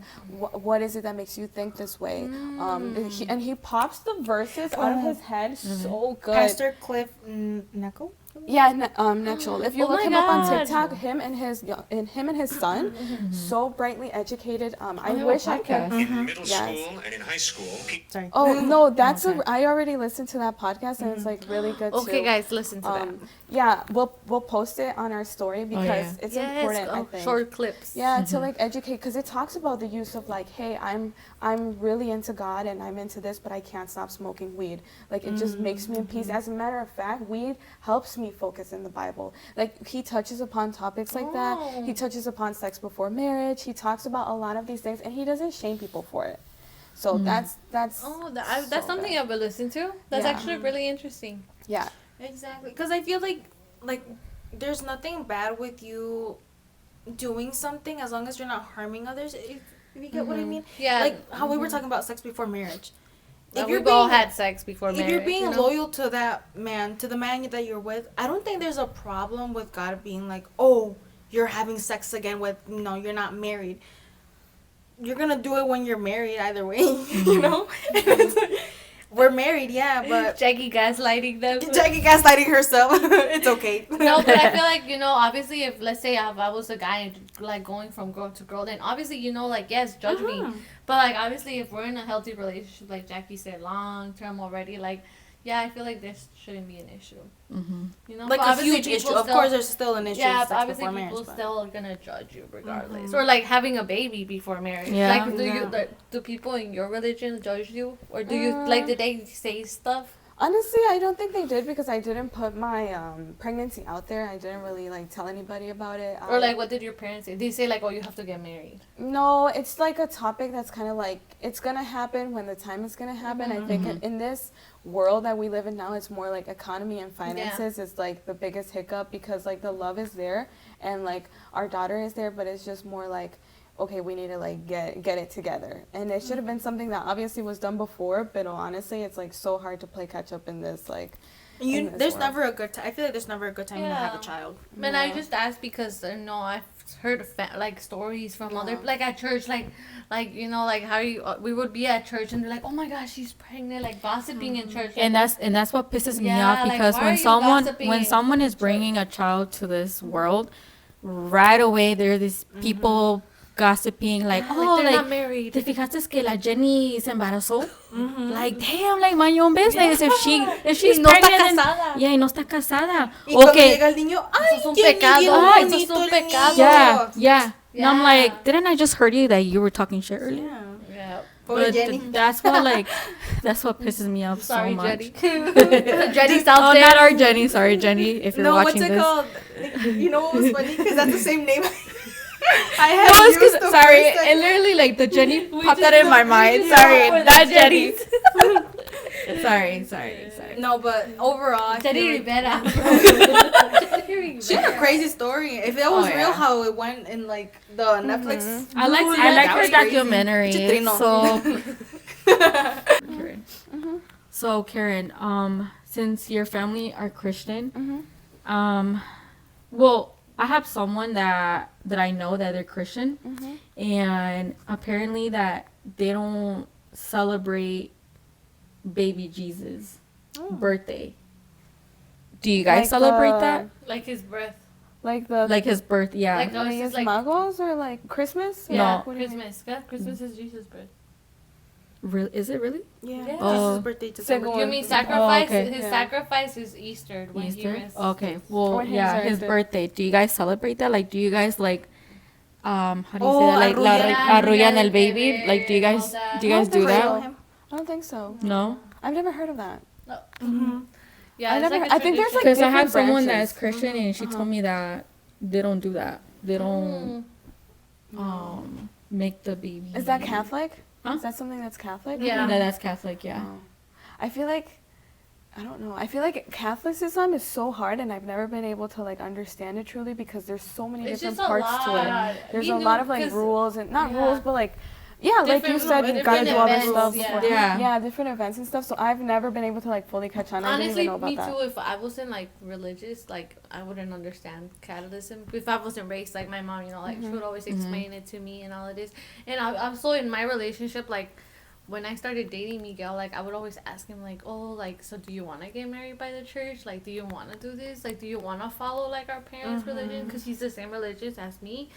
what is it that makes you think this way? And he pops the verses out of his head so good. Pastor Cliff Necko. Yeah, Nechel. If you Oh look my him up on God. TikTok, him and his son, so brightly educated. I have a wish I could. podcast. In middle Yes. school and in high school. Sorry. Oh no, that's Okay. I already listened to that podcast and it's like really good too. Okay, guys, listen to that. Yeah, we'll post it on our story because yeah. it's Yes, important. I think. short clips. Yeah, to like educate, because it talks about the use of like, hey, I'm really into God and I'm into this, but I can't stop smoking weed. Like it just makes me in peace. As a matter of fact, weed helps me focus in the Bible. Like he touches upon topics like that. He touches upon sex before marriage. He talks about a lot of these things, and he doesn't shame people for it. So that's Oh, that's so something good. I would listen to. That's Yeah. actually really interesting. Yeah. Exactly, because I feel like there's nothing bad with you doing something as long as you're not harming others. If you get what I mean. Yeah. Like how we were talking about sex before marriage. Like we've all had sex before If marriage. you're being you know? loyal to that man, to the man that you're with, I don't think there's a problem with God being like, oh, you're having sex again with, you're not married. You're gonna do it when you're married either way, you know? It's like, we're married, yeah, but Jackie gaslighting them. Jackie gaslighting herself. It's okay. No, but I feel like, obviously if, let's say if I was a guy, like, going from girl to girl, then obviously, like, yes, judge me. But, like, obviously if we're in a healthy relationship, like Jackie said, long term already, like, yeah, I feel like this shouldn't be an issue. You know? Like But a obviously huge issue. people Of course, there's still an issue Yeah, with but sex obviously before people marriage. But. still are gonna judge you regardless. Or like having a baby before marriage. Yeah. Like, Yeah. do people in your religion judge you, or do you like? Did they say stuff? Honestly, I don't think they did because I didn't put my pregnancy out there. I didn't really like tell anybody about it. Or like, what did your parents say? Did they say like, oh, you have to get married? No, it's like a topic that's kind of like it's gonna happen when the time is gonna happen. I think in this world that we live in now, it's more like economy and finances is like the biggest hiccup because like the love is there and like our daughter is there, but it's just more like, okay, we need to like get it together. And it should have been something that obviously was done before, but honestly, it's like so hard to play catch up in this like. in this There's world. never a good time. I feel like there's never a good time to have Yeah. a child. Man, I just asked because I've heard like stories from other like at church, like like how you we would be at church and they're like, oh my gosh, she's pregnant, like gossiping in church. Like, And that's what pisses me Yeah, off like, because why are when you someone gossiping is bringing a child to this world, right away there are these people gossiping like, oh, they're like not married. ¿te fijaste que la Jenny se embarazó? Like, damn, like mind your own business. If she's no está pregnant, casada. Yeah, y no está casada. Y cuando Okay. llega el niño, ay, es un Jenny, pecado. bien Ay, eso es bonito un el pecado. niño. Yeah. And I'm Yeah. like, didn't I just heard you that you were talking shit earlier? Yeah. Yeah. Poor But Jenny. that's what pisses me off Sorry, so much. Jenny. Jenny's out Oh, there. not our Jenny. Sorry, Jenny, if you're No, what's watching it this. called? You know what was funny? Because that's the same name. I No, had it's used because the sorry, first time. and literally like the Jenny popped just out in my we mind. just Sorry, went for that the Jenny. sorry. No, but overall, I Jenny feel like Rivera. Jenny she had a Rivera. crazy story. If that was Oh, real, yeah. how it went in like the Netflix. I like that her was crazy. documentary. Chitrino. So, Karen. So Karen, since your family are Christian, well, I have someone that I know that they're Christian, and apparently that they don't celebrate baby Jesus' birthday. Do you guys Like celebrate the- that? Like his breath. Like the Like his birth? Yeah. Like, like, it's it's like- Magos or like Christmas? Yeah, What do you mean? Christmas. Yeah, Christmas is Jesus' birth. Is it really? Yeah. Yeah. Oh. Jesus' birthday to Second celebrate. You mean sacrifice? okay. His Yeah. sacrifice is Easter when Easter? he was. Okay. Well, When he yeah, his resurrected. birthday. Do you guys celebrate that? Like, do you guys like, how do you Oh, say that? Like, arrullan arrullan el baby. Like, do you guys all that. do you guys do Never that? heard I don't think so. No. I've never heard of that. Yeah, I it's never- like a I think there's, like, tradition. Because I have different someone that branches. is Christian, and she told me that they don't do that. They don't make the baby. Is that Catholic? Huh? Is that something that's Catholic? Yeah. No, that's Catholic. Yeah. Oh. I feel like I don't know. I feel like Catholicism is so hard, and I've never been able to like understand it truly because there's so many It's different just a parts to lot. it. There's Me a too, lot of like 'cause- rules and not yeah. rules, but like like you Different said, you rules, gotta do all this different stuff. events, Before. yeah. Yeah, different events and stuff. So I've never been able to like fully catch on. I didn't Honestly, even know about me that. too. If I wasn't like religious, like I wouldn't understand Catholicism. If I wasn't raised like my mom, like she would always explain it to me and all of this. And I'm so in my relationship, like when I started dating Miguel, like I would always ask him like, oh, like, so do you want to get married by the church? Like, do you want to do this? Like, do you want to follow like our parents' religion? Because he's the same religion as me,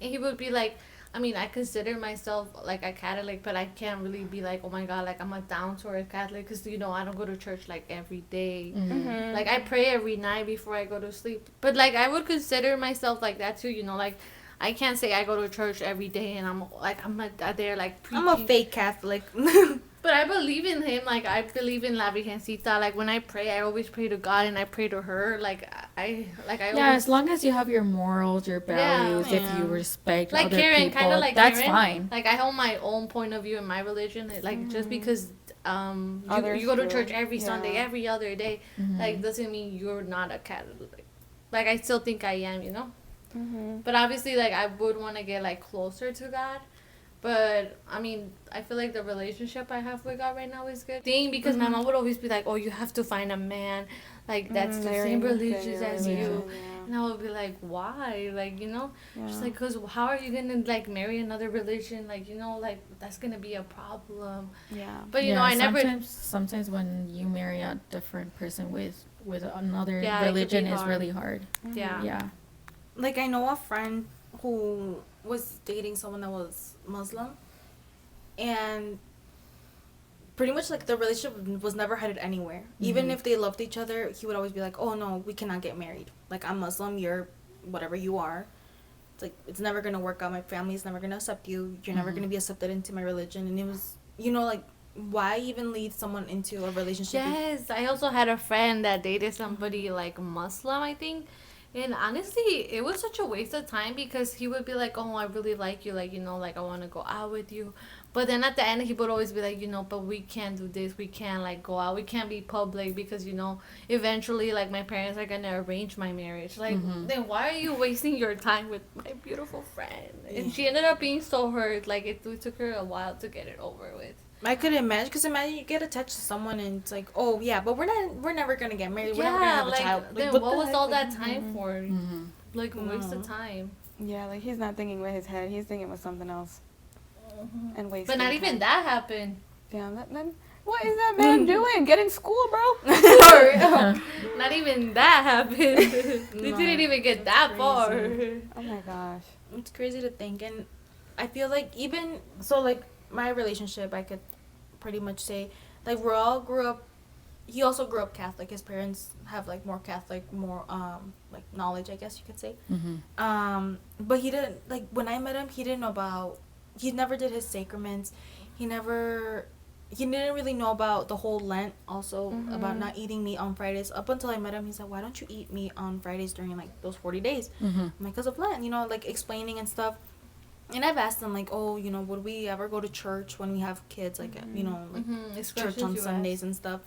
and he would be like, I mean, I consider myself like a Catholic, but I can't really be like, oh my God, like I'm a down to earth Catholic, because I don't go to church like every day. Like I pray every night before I go to sleep, but like I would consider myself like that too. Like I can't say I go to church every day and I'm not there like preaching. I'm a fake Catholic. But I believe in him. Like I believe in La Virgencita. Like when I pray, I always pray to God and I pray to her. Like I Yeah, always, as long as you have your morals, your values, if Yeah. you respect like other Karen, people, kind of like that's Karen. fine. Like I hold my own point of view in my religion. Like just because Others you go to do. church every Sunday, Yeah. every other day, like doesn't mean you're not a Catholic. Like I still think I am. But obviously, like I would want to get like closer to God. But I mean, I feel like the relationship I have with God right now is good. Because my mom would always be like, "Oh, you have to find a man like that's the They're same within religious your as religion, you." yeah. And I would be like, "Why?" Like she's Yeah. like, "Cause how are you gonna like marry another religion? Like like that's gonna be a problem." Yeah. But Yeah, I never. sometimes when you marry a different person with another Yeah, it could be religion, it's hard. really hard. Yeah. Yeah. Like I know a friend who was dating someone that was Muslim, and pretty much like the relationship was never headed anywhere. Even if they loved each other, he would always be like, "Oh no, we cannot get married. Like I'm Muslim, you're whatever you are. It's like it's never gonna work out. My family's never gonna accept you. You're never gonna be accepted into my religion." And it was, like, why even lead someone into a relationship? Yes, I also had a friend that dated somebody like Muslim, I think. And honestly, it was such a waste of time because he would be like, "Oh, I really like you, like like I want to go out with you," but then at the end he would always be like, "But we can't do this. We can't like go out. We can't be public because eventually like my parents are gonna arrange my marriage." Like, then why are you wasting your time with my beautiful friend? And she ended up being so hurt. Like it took her a while to get it over with. I could imagine, because imagine you get attached to someone and it's like, oh yeah, but we're never gonna get married. We're never gonna have a child. Like, then what the was heck? all Like, that time for? Like a waste of time. Yeah, like he's not thinking with his head. He's thinking with something else. And wasting But not even time. that happened. Damn, then what is that man doing? Get in school, bro. Not even that happened. They No, didn't even get that far. Oh my gosh. It's crazy to think, and I feel like even so, like my relationship, I could pretty much say, like we all grew up. He also grew up Catholic. His parents have like more Catholic, more like knowledge, I guess you could say. But he didn't, like when I met him, he didn't know about. He never did his sacraments. He didn't really know about the whole Lent, also about not eating meat on Fridays. Up until I met him, he said, "Why don't you eat meat on Fridays during like those 40 days?" I'm like, "Because of Lent," like explaining and stuff. And I've asked him like, "Oh, would we ever go to church when we have kids? Like, like church on Sundays and stuff."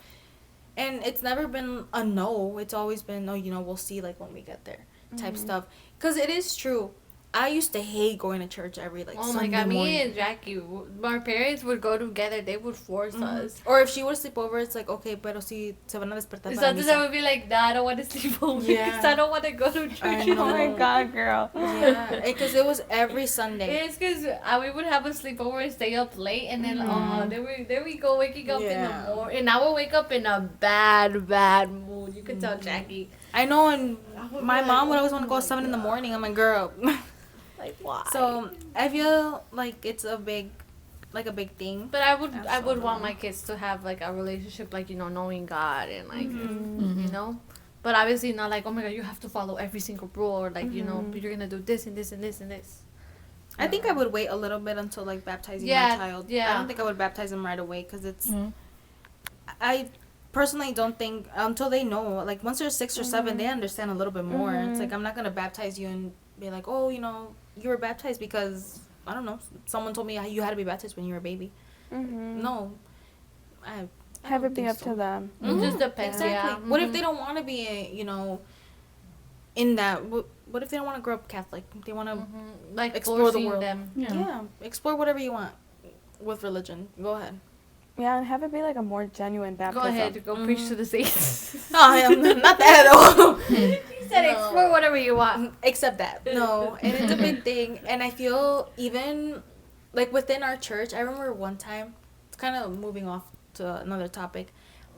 And it's never been a no. It's always been, "No, we'll see like when we get there," type stuff. Because it is true. I used to hate going to church every like Oh Sunday my God, morning. me and Jackie, our parents would go together. They would force us. Or if she would sleep over, it's like, okay, pero si se van a despertar para Sometimes I misa. would be like, "Nah, I don't want to sleep over because I don't want to go to church." I Oh know. my god, girl. Yeah, because it was every Sunday. It's because we would have a sleepover and stay up late, and then there we go waking up in Yeah. the morning, and I would wake up in a bad mood. You could tell Jackie. I know, and would my be mom like, would always want "Oh to go my at 7 in the morning. I'm like, girl. Like, why? So I feel like it's a big thing. But I would want my kids to have like a relationship, like knowing God and like but obviously not like, oh my God, you have to follow every single rule, or like you're gonna do this and this and this and this. I think I would wait a little bit until like baptizing Yeah, my child. yeah. I don't think I would baptize him right away because it's. I personally don't think until they know, like once they're 6 or 7, they understand a little bit more. It's like I'm not gonna baptize you and be like, oh, you were baptized because I don't know, someone told me you had to be baptized when you were a baby. No, I Have don't it be think up to them. It just depends. Exactly. Yeah. What if they don't want to be, in that? What if they don't want to grow up Catholic? They want to like explore the forcing world. them. Yeah, explore whatever you want with religion. Go ahead. Yeah, and have it be like a more genuine baptism. Go ahead, go preach to the saints. No, I'm not that at all. He said explore whatever you want. Except that. No, and it's a big thing. And I feel even, like, within our church, I remember one time, kind of moving off to another topic,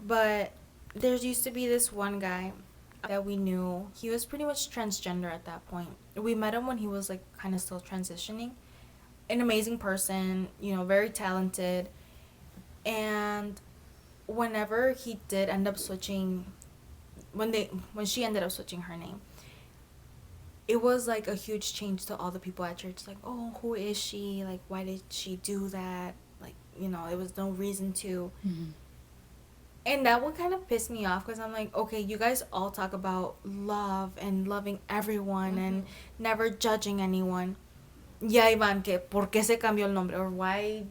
but there used to be this one guy that we knew. He was pretty much transgender at that point. We met him when he was like kind of still transitioning. An amazing person, you know, very talented. And whenever he did end up switching, when she ended up switching her name, it was like a huge change to all the people at church. Like, oh, who is she? Like, why did she do that? Like, you know, it was no reason to. And that one kind of pissed me off because I'm like, okay, you guys all talk about love and loving everyone and never judging anyone. Ya Ivan, que por qué se cambió el nombre, or why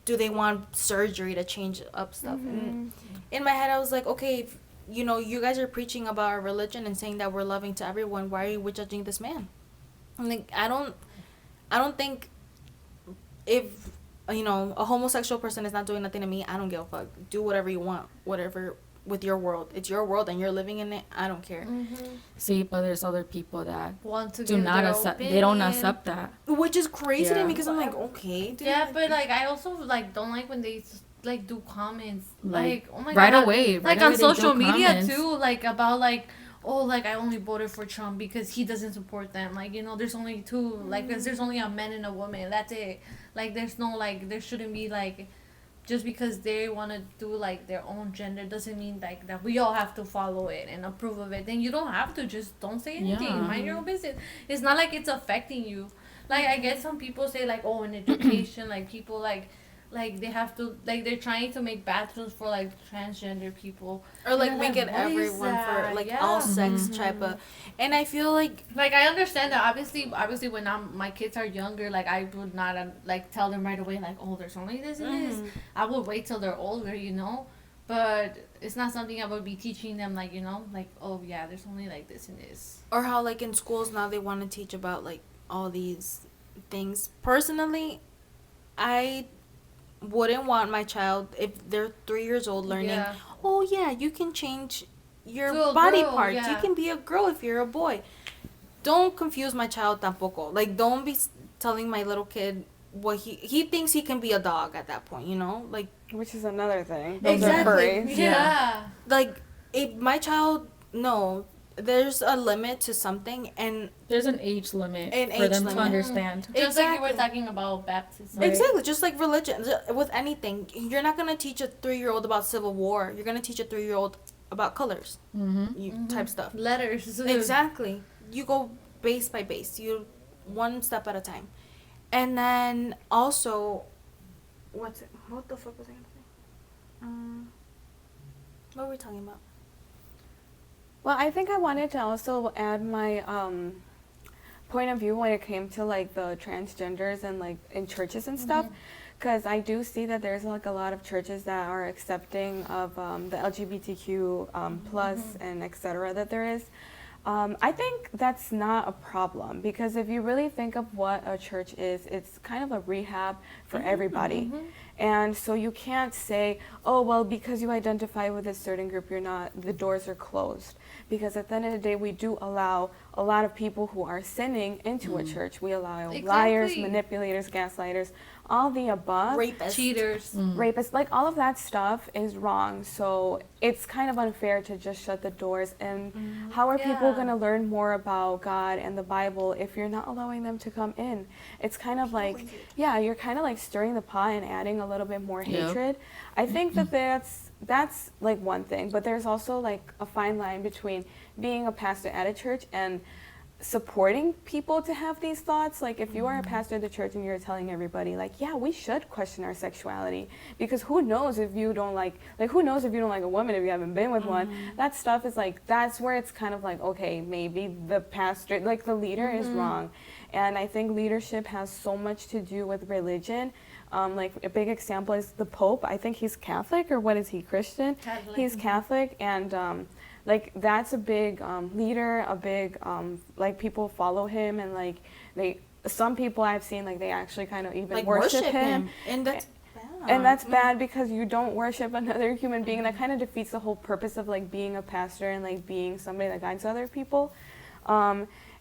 do they want surgery to change up stuff? And in my head, I was like, okay, if, you know, you guys are preaching about our religion and saying that we're loving to everyone. Why are you judging this man? I'm like, I don't think if, you know, a homosexual person is not doing nothing to me, I don't give a fuck. Do whatever you want, whatever with your world. It's your world and you're living in it. I don't care. See, but there's other people that Want to do give not their accept. They opinion. don't accept that. Which is crazy to Yeah. me because I'm like, okay, dude. Yeah, but like I also like don't like when they like do comments like oh my right god, away, like right on away they do social media comments. too, like about like oh like I only voted for Trump because he doesn't support them. Like, you know, there's only two, like there's only a man and a woman. That's it. Like there's no like there shouldn't be like just because they want to do like their own gender doesn't mean like that we all have to follow it and approve of it. Then you don't have to, just don't say anything. Yeah. Mind your own business. It's not like it's affecting you. Like I guess some people say like oh in education like people like they have to like they're trying to make bathrooms for like transgender people Or like And make it what is everyone for that? like Yeah. all sex type of. And I feel like Like I understand that obviously when my kids are younger, like I would not like tell them right away like oh there's only this and this. I would wait till they're older, you know, but it's not something I would be teaching them like, you know, like oh yeah there's only like this and this. or how like in schools now they want to teach about like all these things. Personally, I wouldn't want my child, if they're 3 years old, learning Yeah. oh yeah you can change your To a body girl, parts, you yeah. can be a girl if you're a boy. Don't confuse my child tampoco. Like don't be telling my little kid what he thinks he can be a dog at that point, you know, like Which is another thing. Those Exactly. are furries. Yeah. like if my child, no, there's a limit to something. And There's an age limit An for age them limit. to understand. Just like you were Exactly. talking about baptism. Right. Exactly, just like religion, with anything, you're not gonna teach a 3-year-old about Civil War. You're gonna teach a 3-year-old about colors, type stuff. Letters. Exactly, you go base by base. You one step at a time, and then also, what the fuck was I gonna say? What were we talking about? Well, I think I wanted to also add my point of view when it came to like the transgenders and like in churches and stuff, because I do see that there's like a lot of churches that are accepting of the LGBTQ plus and etc. that there is. I think that's not a problem, because if you really think of what a church is, it's kind of a rehab for everybody. And so you can't say, oh, well, because you identify with a certain group, you're not, the doors are closed. Because at the end of the day, we do allow a lot of people who are sinning into a church. We allow liars, Exactly. manipulators, gaslighters, all the above. Rapists. Cheaters. Rapists, like all of that stuff is wrong. So it's kind of unfair to just shut the doors. And how are people Yeah. going to learn more about God and the Bible if you're not allowing them to come in? It's kind of like, yeah, you're kind of like stirring the pot and adding a little bit more Yep. hatred. I think that that's like one thing, but there's also like a fine line between being a pastor at a church and supporting people to have these thoughts. Like if you are a pastor at the church and you're telling everybody like, yeah, we should question our sexuality, because who knows if you don't like who knows if you don't like a woman if you haven't been with one. That stuff is like, that's where it's kind of like, okay, maybe the pastor, like the leader is wrong. And I think leadership has so much to do with religion. Like a big example is the Pope. I think he's Catholic, or what is he, Christian? Catholic. He's Catholic, and like that's a big leader, a big like people follow him, and like some people I've seen like they actually kind of even Like worship him. and that's bad. And that's bad, because you don't worship another human being. That kind of defeats the whole purpose of like being a pastor and like being somebody that guides other people.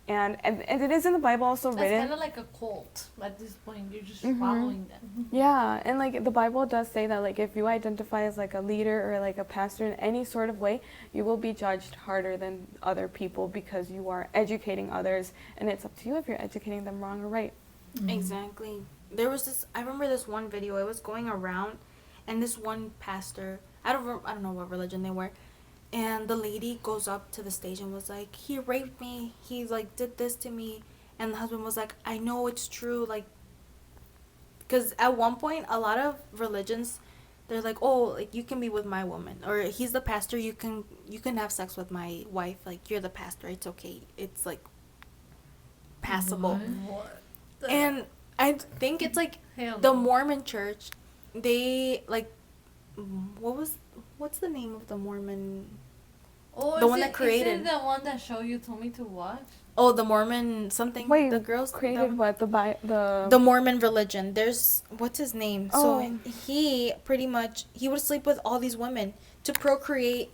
And it is in the Bible also That's written. kind of like a cult at this point. You're just following them. Yeah, and like the Bible does say that like if you identify as like a leader or like a pastor in any sort of way, you will be judged harder than other people because you are educating others, and it's up to you if you're educating them wrong or right. Exactly. There was this. I remember this one video. It was going around, and this one pastor. I don't know what religion they were, and the lady goes up to the stage and was like, "He raped me. He like did this to me," and the husband was like, "I know it's true." Like, because at one point, a lot of religions, they're like, "Oh, like you can be with my woman," or "He's the pastor. You can have sex with my wife. Like you're the pastor. It's okay. It's like passable." What? And I think it's like Hell the no. Mormon church, they like, what's the name of the Mormon? Oh, the is one it, that created- Is it the one that show you told me to watch? Oh, the Mormon something. Wait, the girls created what the the Mormon religion. There's what's his name? Oh. So he pretty much he would sleep with all these women to procreate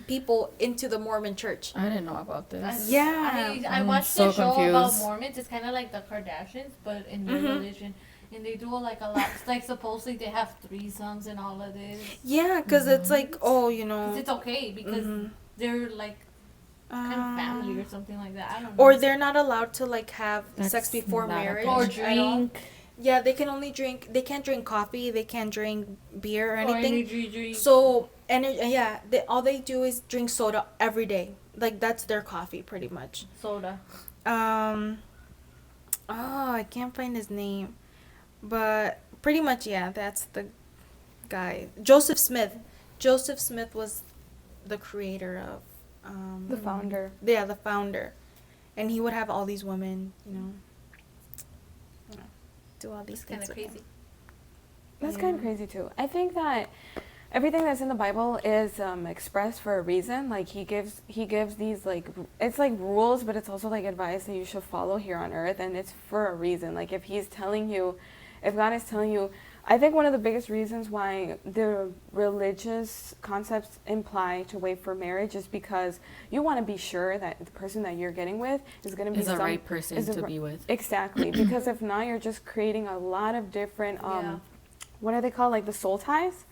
people into the Mormon church. I didn't know about this. Yeah. I I'm watched so the show about confused. Mormons. It's kind of like the Kardashians, but in their Mhm. religion. And they do like a lot. It's like supposedly they have threesomes and all of this. Yeah, because it's like, oh, you 'Cause know, it's okay because Mhm. they're like kind of family Uh, or something like that. I don't know. or they're not allowed to like have That's sex before not marriage okay. Or at all. drink. Yeah, they can only drink. They can't drink coffee. They can't drink beer or Or anything. energy drink. So yeah, all they do is drink soda every day. Like that's their coffee, pretty much. Soda. Oh, I can't find his name, but pretty much yeah, that's the guy. Joseph Smith. Joseph Smith was the creator of the founder. yeah, the founder, and he would have all these women, do all these It's kind things. of with them. crazy. That's Yeah. kind of crazy too. I think that everything that's in the Bible is expressed for a reason. Like he gives these like it's like rules, but it's also like advice that you should follow here on earth, and it's for a reason. Like if God is telling you, I think one of the biggest reasons why the religious concepts imply to wait for marriage is because you want to be sure that the person that you're getting with is going to be Is the right person is the to ri- be with. Exactly, because if not, you're just creating a lot of different Yeah. what are they called, like the soul ties.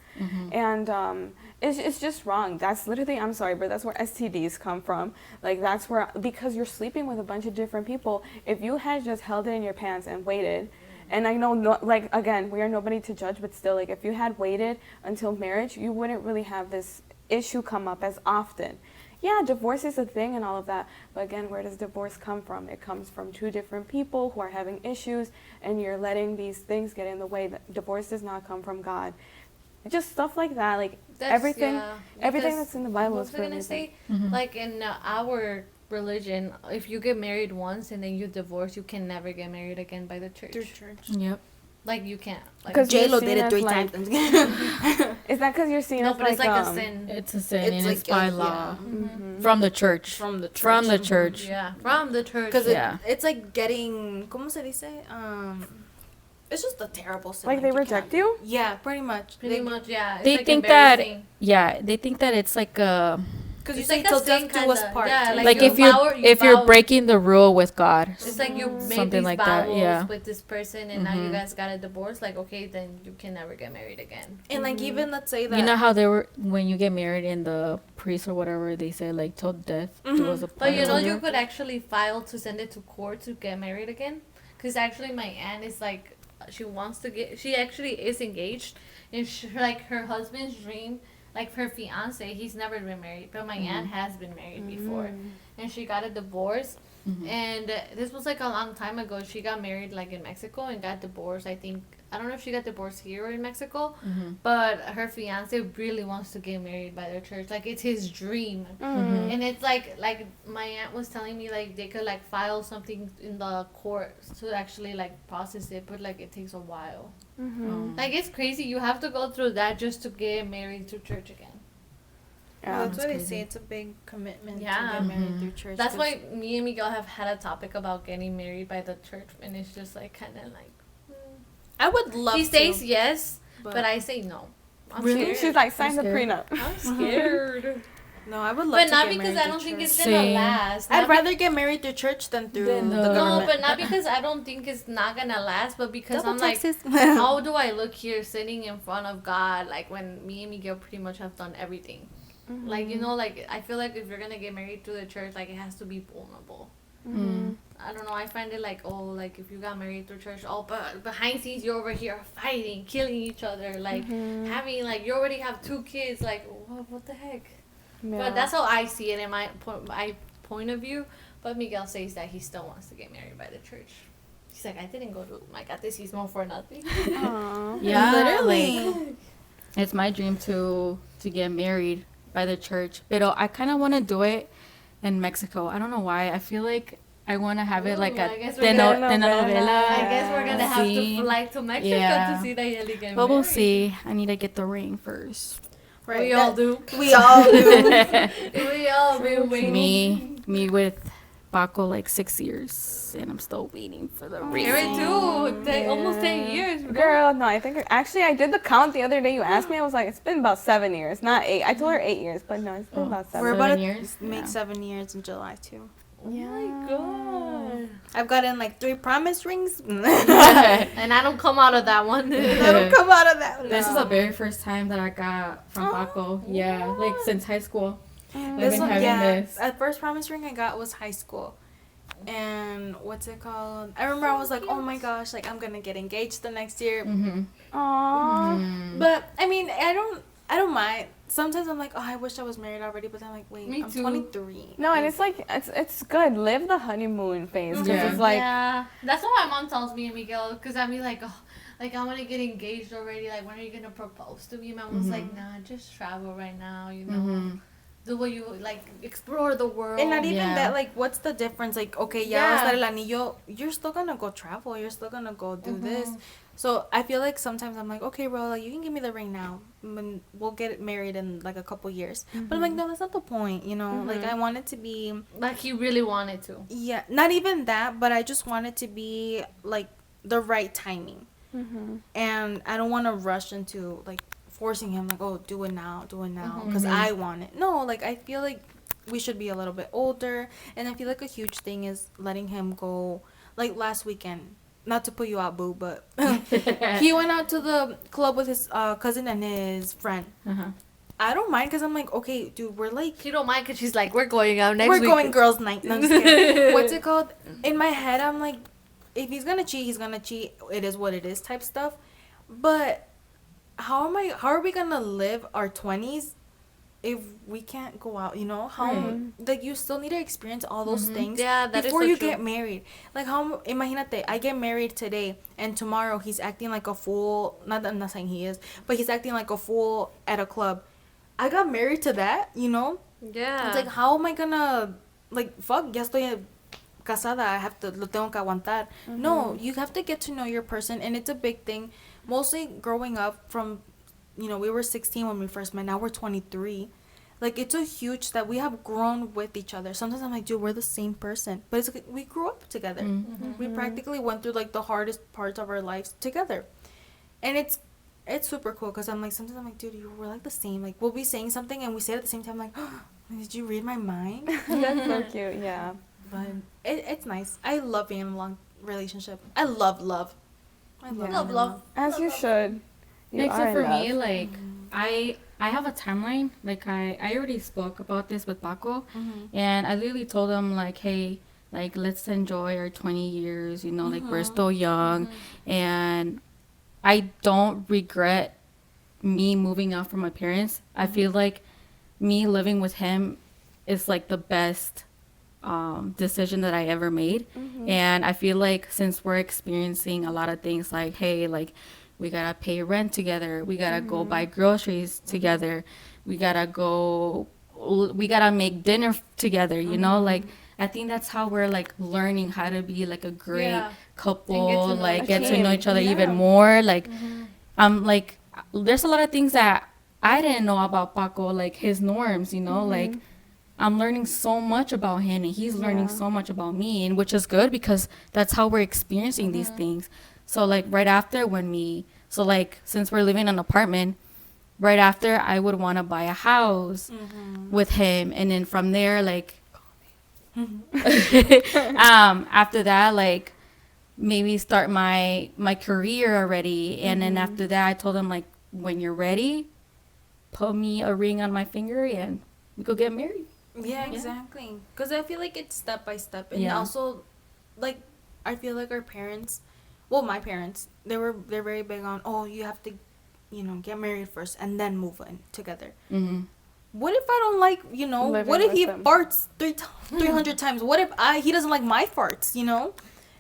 And it's just wrong. That's literally, I'm sorry, but that's where STDs come from. Like that's where, because you're sleeping with a bunch of different people. If you had just held it in your pants and waited, and I know, like again, we are nobody to judge, but still, like if you had waited until marriage, you wouldn't really have this issue come up as often. Yeah, divorce is a thing and all of that, but again, where does divorce come from? It comes from two different people who are having issues, and you're letting these things get in the way. That divorce does not come from God. Just stuff like that, like everything because that's in the Bible what is was I for a gonna reason. say? Like in our religion, if you get married once and then you divorce, you can never get married again by the church. Through church. Yep. Like you can't. Like, 'Cause J Lo you're did seen it 3 as, like- times. Is that because you're seen no, as but it's like a um, sin. It's a sin, It's and like it's by a- law. Mm-hmm. From the church. From the church. From the church. Yeah, from the church. Because Yeah. it's like getting, ¿cómo se dice? It's just a terrible sin. like they reject you? Yeah, pretty much. Pretty much, yeah. It's They like think that, embarrassing. yeah, they think that it's like a, Because you It's say like a till sin death do us kinda, part. yeah, like you if you vow- you if you're vow- breaking the rule with God. It's like you made Something these like that, vows yeah. with this person, and now you guys got a divorce. Like, okay, then you can never get married again. And like even let's say that. You know how they were when you get married and the priest or whatever they say like till death do us apart. But you or know, whatever. you could actually file to send it to court to get married again. Because actually, my aunt is like, she actually is engaged. And like, her husband's dream, like her fiance, he's never been married. But my aunt has been married before. And she got a divorce. And this was like a long time ago. She got married like in Mexico and got divorced. I don't know if she got divorced here or in Mexico, but her fiance really wants to get married by their church. Like it's his dream, and it's like my aunt was telling me like they could like file something in the court to actually like process it, but like it takes a while. Like it's crazy. You have to go through that just to get married to church again. Well, that's why they crazy. say it's a big commitment Yeah. to get married through church. That's 'cause- why me and Miguel have had a topic about getting married by the church, and it's just like kind of like. I would love She to. says yes, but I say no. I'm Really? scared. She's like, sign the scared. prenup. I'm scared. No, I would love But to not get because married I to don't think church. it's gonna Same. last. No, I would love But to not get because married I to don't think it's church. gonna Same. last. Same. Not I'd I'd rather get married through church than through Than the the- government. No, but not because I don't think it's not gonna last, but because Double I'm like, taxes. how do I look here sitting in front of God, like when me and Miguel pretty much have done everything? Like, you know, like I feel like if you're gonna get married to the church, like it has to be vulnerable. I don't know. I find it like, oh, like if you got married through church, oh, but behind scenes you're over here fighting, killing each other, like having like you already have 2 kids, like what the heck? But that's how I see it in my point of view. But Miguel says that he still wants to get married by the church. He's like, I didn't go to my catecismo for nothing. Aw. Yeah, Literally. like, it's my dream to get married by the church. But I kind of want to do it in Mexico. I don't know why. I feel like I want to have it like Ooh, a I guess we're gonna- telenovela. I guess we're gonna have to See. fly to Mexico Yeah. to see Nayeli get But we'll married. see. I need to get the ring first. Right. We all do. We all do. We all been waiting. Me with Paco like 6 years, and I'm still waiting for the ring. Married too. Almost 10 years. Bro. Girl, no, I think actually I did the count the other day. You asked me, I was like, it's been about 7 years, not 8. I told her 8 years, but no, it's been about 7. We're 7 about to years? make Yeah. 7 years in July too. Oh my god. I've gotten like 3 promise rings. And I don't come out of that one. I don't come out of that. This is no. the very first time that I got from Paco. Yeah, like since high school. I've This been one, having yeah. this. The first promise ring I got was high school. And what's it called? I remember I was like, oh my gosh, like I'm gonna get engaged the next year. Mm-hmm. Aww. But I mean, I don't mind. Sometimes I'm like, oh, I wish I was married already. But then I'm like, wait, Me I'm too. 23. No, and it's like it's good. Live the honeymoon phase because Yeah. it's like yeah, that's what my mom tells me and Miguel. Because I'd be like, oh, like I want to get engaged already. Like, when are you gonna propose to me? My mom's like, nah, just travel right now. You know, do what you like, explore the world. And not even Yeah. that, like, what's the difference? Like, okay, Yeah. vas a dar el anillo, you're still gonna go travel, you're still gonna go do this. So I feel like sometimes I'm like, okay, bro, like, you can give me the ring now. We'll get married in like a couple years. But I'm like, no, that's not the point, you know? Like, I want it to be, Like he really wanted to. yeah, not even that, but I just want it to be like the right timing. And I don't want to rush into like forcing him, like, oh, do it now, because I want it. No, like, I feel like we should be a little bit older. And I feel like a huge thing is letting him go. Like last weekend, not to put you out, boo, but he went out to the club with his cousin and his friend. I don't mind because I'm like, okay, dude, we're like, She don't mind because she's like, we're going out next we're week. going girls' night. No, I'm just kidding. What's it called? In my head, I'm like, if he's gonna cheat, he's gonna cheat. It is what it is, type stuff. But how are we gonna live our 20s if we can't go out? You know how like you still need to experience all those things Yeah, that is before so you true. get married. Like how imagínate, I get married today and tomorrow he's acting like a fool. Not that I'm not saying he is, but he's acting like a fool at a club. I got married to that, you know. Yeah. It's like, how am I gonna, like, fuck, ya estoy casada, I have to, lo tengo que aguantar. No, you have to get to know your person, and it's a big thing. Mostly growing up from, you know, we were 16 when we first met, now we're 23. Like, it's a huge that we have grown with each other. Sometimes I'm like, dude, we're the same person. But it's like, we grew up together. We practically went through, like, the hardest parts of our lives together. And it's super cool because I'm like, sometimes I'm like, dude, we're like the same. Like, we'll be saying something and we say it at the same time, like, oh, did you read my mind? that's so cute. Yeah. But it's nice. I love being in a long relationship. I love love. I love Yeah. Love. As you should. You are Except in for love. me, like I have a timeline. Like I already spoke about this with Paco, and I literally told him like, hey, like let's enjoy our 20 years. You know, like we're still young, and I don't regret me moving out from my parents. I feel like me living with him is like the best decision that I ever made. And I feel like since we're experiencing a lot of things like, hey, like we gotta pay rent together, we gotta go buy groceries together, we gotta make dinner together, you know, like I think that's how we're like learning how to be like a great Yeah. couple, And like get get to to know know each other even more. Like like there's a lot of things that I didn't know about Paco, like his norms, you know, like I'm learning so much about him and he's learning so much about me, and which is good because that's how we're experiencing these things. So like right after when so like since we're living in an apartment, right after I would want to buy a house with him, and then from there, like, after that, like, maybe start my career already, and then after that, I told him, like, when you're ready, put me a ring on my finger, and we go get married. Yeah, exactly. Because I feel like it's step by step, and Yeah. also, like, I feel like our parents, well, my parents, they're very big on, oh, you have to, get married first and then move in together. Mm-hmm. What if I don't like, Living what if with he them. farts 300 times? What if he doesn't like my farts,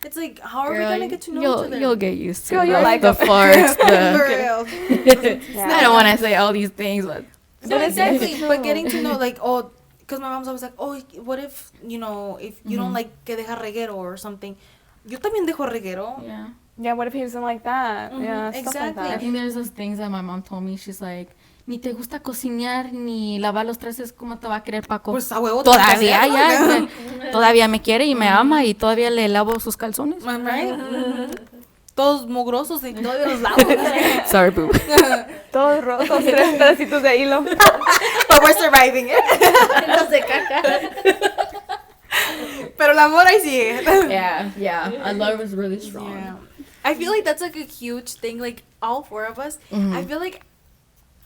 It's like, how are we gonna get to know each other? You'll get used to Girl, you'll like the them. farts. For The real. I don't want to say all these things, but No, exactly. But getting to know, like, oh, because my mom's always like, oh, what if, if you don't like que deja reguero or something. Yo también dejo reguero. yeah. Yeah, what if he doesn't like that? Yeah, stuff like exactly. I that. think there's those things that my mom told me. She's like, ni te gusta cocinar ni lavar los trastes, ¿cómo te va a querer Paco? Pues a huevo tengo que Todavía, hacerlo, ya. Todavía me quiere y me ama y todavía le lavo sus calzones. Right? Todos mugrosos y todavía los lavo. Sorry, boo. Todos rotos, 3 pedacitos de hilo. But we're surviving it. No se caca. Pero el amor ahí sigue. Yeah. Our love is really strong. Yeah. I feel like that's like a huge thing. Like all 4 of us, I feel like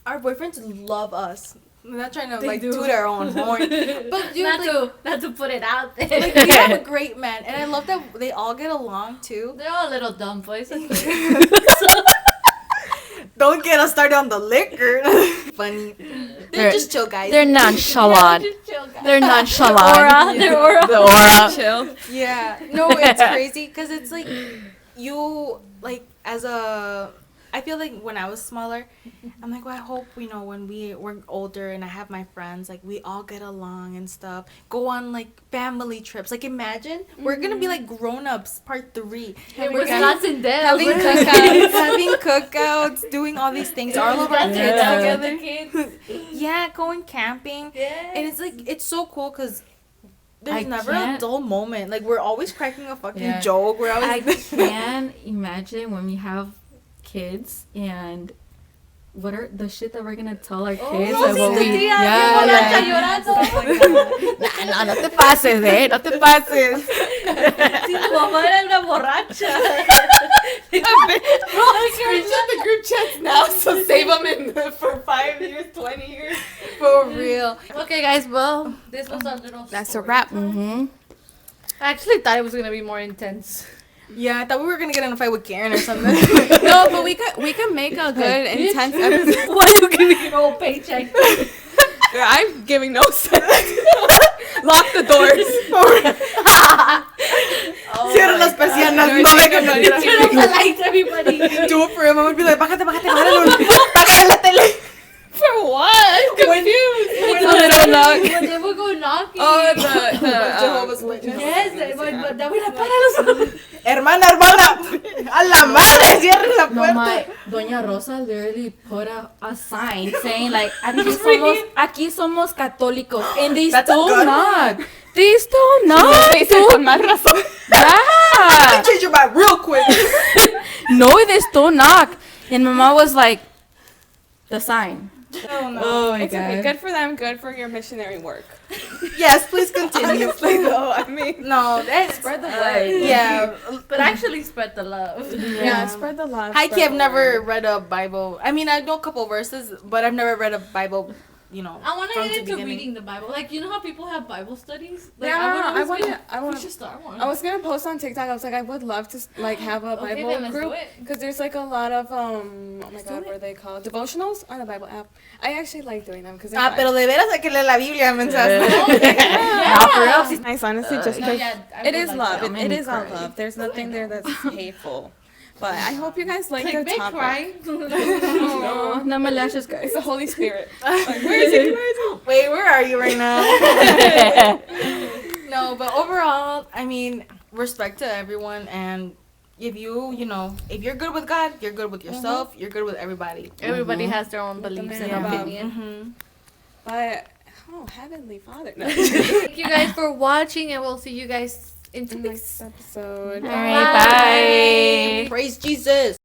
our boyfriends love us. I'm not trying to like toot our own horn, but dude, Not to put it out there. like we have a great man, and I love that they all get along too. They're all little dumb boys. Don't get us started on the liquor. Funny. They're just chill guys. They're nonchalant. They're nonchalant. Aura. Their aura. The aura. Chill. Yeah. No, it's crazy because it's like you like I feel like when I was smaller, I'm like, well, I hope, when we're older and I have my friends, like, we all get along and stuff. Go on, like, family trips. Like, imagine, we're going to be, like, grown-ups, part 3. It was lots in there. Having cookouts, doing all these things. All of our kids together. Yeah, going camping. Yeah. And it's, like, it's so cool because there's I never a can't- dull moment. Like, we're always cracking a fucking Yeah. joke. We're I always... can imagine when we have kids and what are the shit that we're gonna tell our kids no, and what sí, we tía, yeah. llorando. Nah, no te pases, no te pases. Si tu mamá era una borracha. Screenshot the group chats now, so save them for 5 years, 20 years. For real. Okay, guys, well, this was our little That's a story. wrap. Mm-hmm. I actually thought it was going to be more intense. Yeah, I thought we were gonna get in a fight with Karen or something. No, but we could make a good intense episode. Why are you giving me a whole paycheck? I'm giving no sense. Lock the doors. Cierra las persianas, no dejen Turn off the lights, everybody. Do it for him. I would be like, bájate, bájate la tele. For what? I'm confused. When they would go knocking. Oh, the Jehovah's Witness. Yes, but that would have Hermana, a la madre, cierren la No, puerta. my Doña Rosa literally put a sign saying like aquí somos católicos, and they That's a still good not. They still not. Con más razón. Yeah. Change your mind real quick. No, they still knock. And my mom was like, the sign. Oh no. Oh my It's okay. Good for them. Good for your missionary work. Yes, please continue. Honestly, though, I mean, No, that's spread the word. yeah. But actually spread the love. Yeah, spread the love. Hi, spread Key, I've the never word. read a Bible. I mean, I know a couple verses, but I've never read a Bible. I want to from get the into beginning. reading the Bible. Like, you know how people have Bible studies? Like, Yeah, I want want We should start one. I was gonna post on TikTok. I was like, I would love to like have a Okay, Bible then let's do group it. because there's like a lot of oh my do god, it. what are they called? Devotionals on the Bible app. I actually like doing them because Pero de veras hay que leer la Biblia, mensaje. Not for us. it's nice, honestly, just No, because yeah, I it would is like love. that. It, Made it me is all cry. love. There's nothing there that's hateful. But I hope you guys like the Like, big topic. crying. No, not my lashes, guys. It's the Holy Spirit. Like, where is it? Wait, where are you right now? No, but overall, I mean, respect to everyone, and if if you're good with God, you're good with yourself, you're good with everybody. Everybody has their own beliefs and man above. opinion. Mm-hmm. But Heavenly Father. No. Thank you guys for watching, and we'll see you guys in 2 weeks. Next episode. All right, bye. Praise Jesus.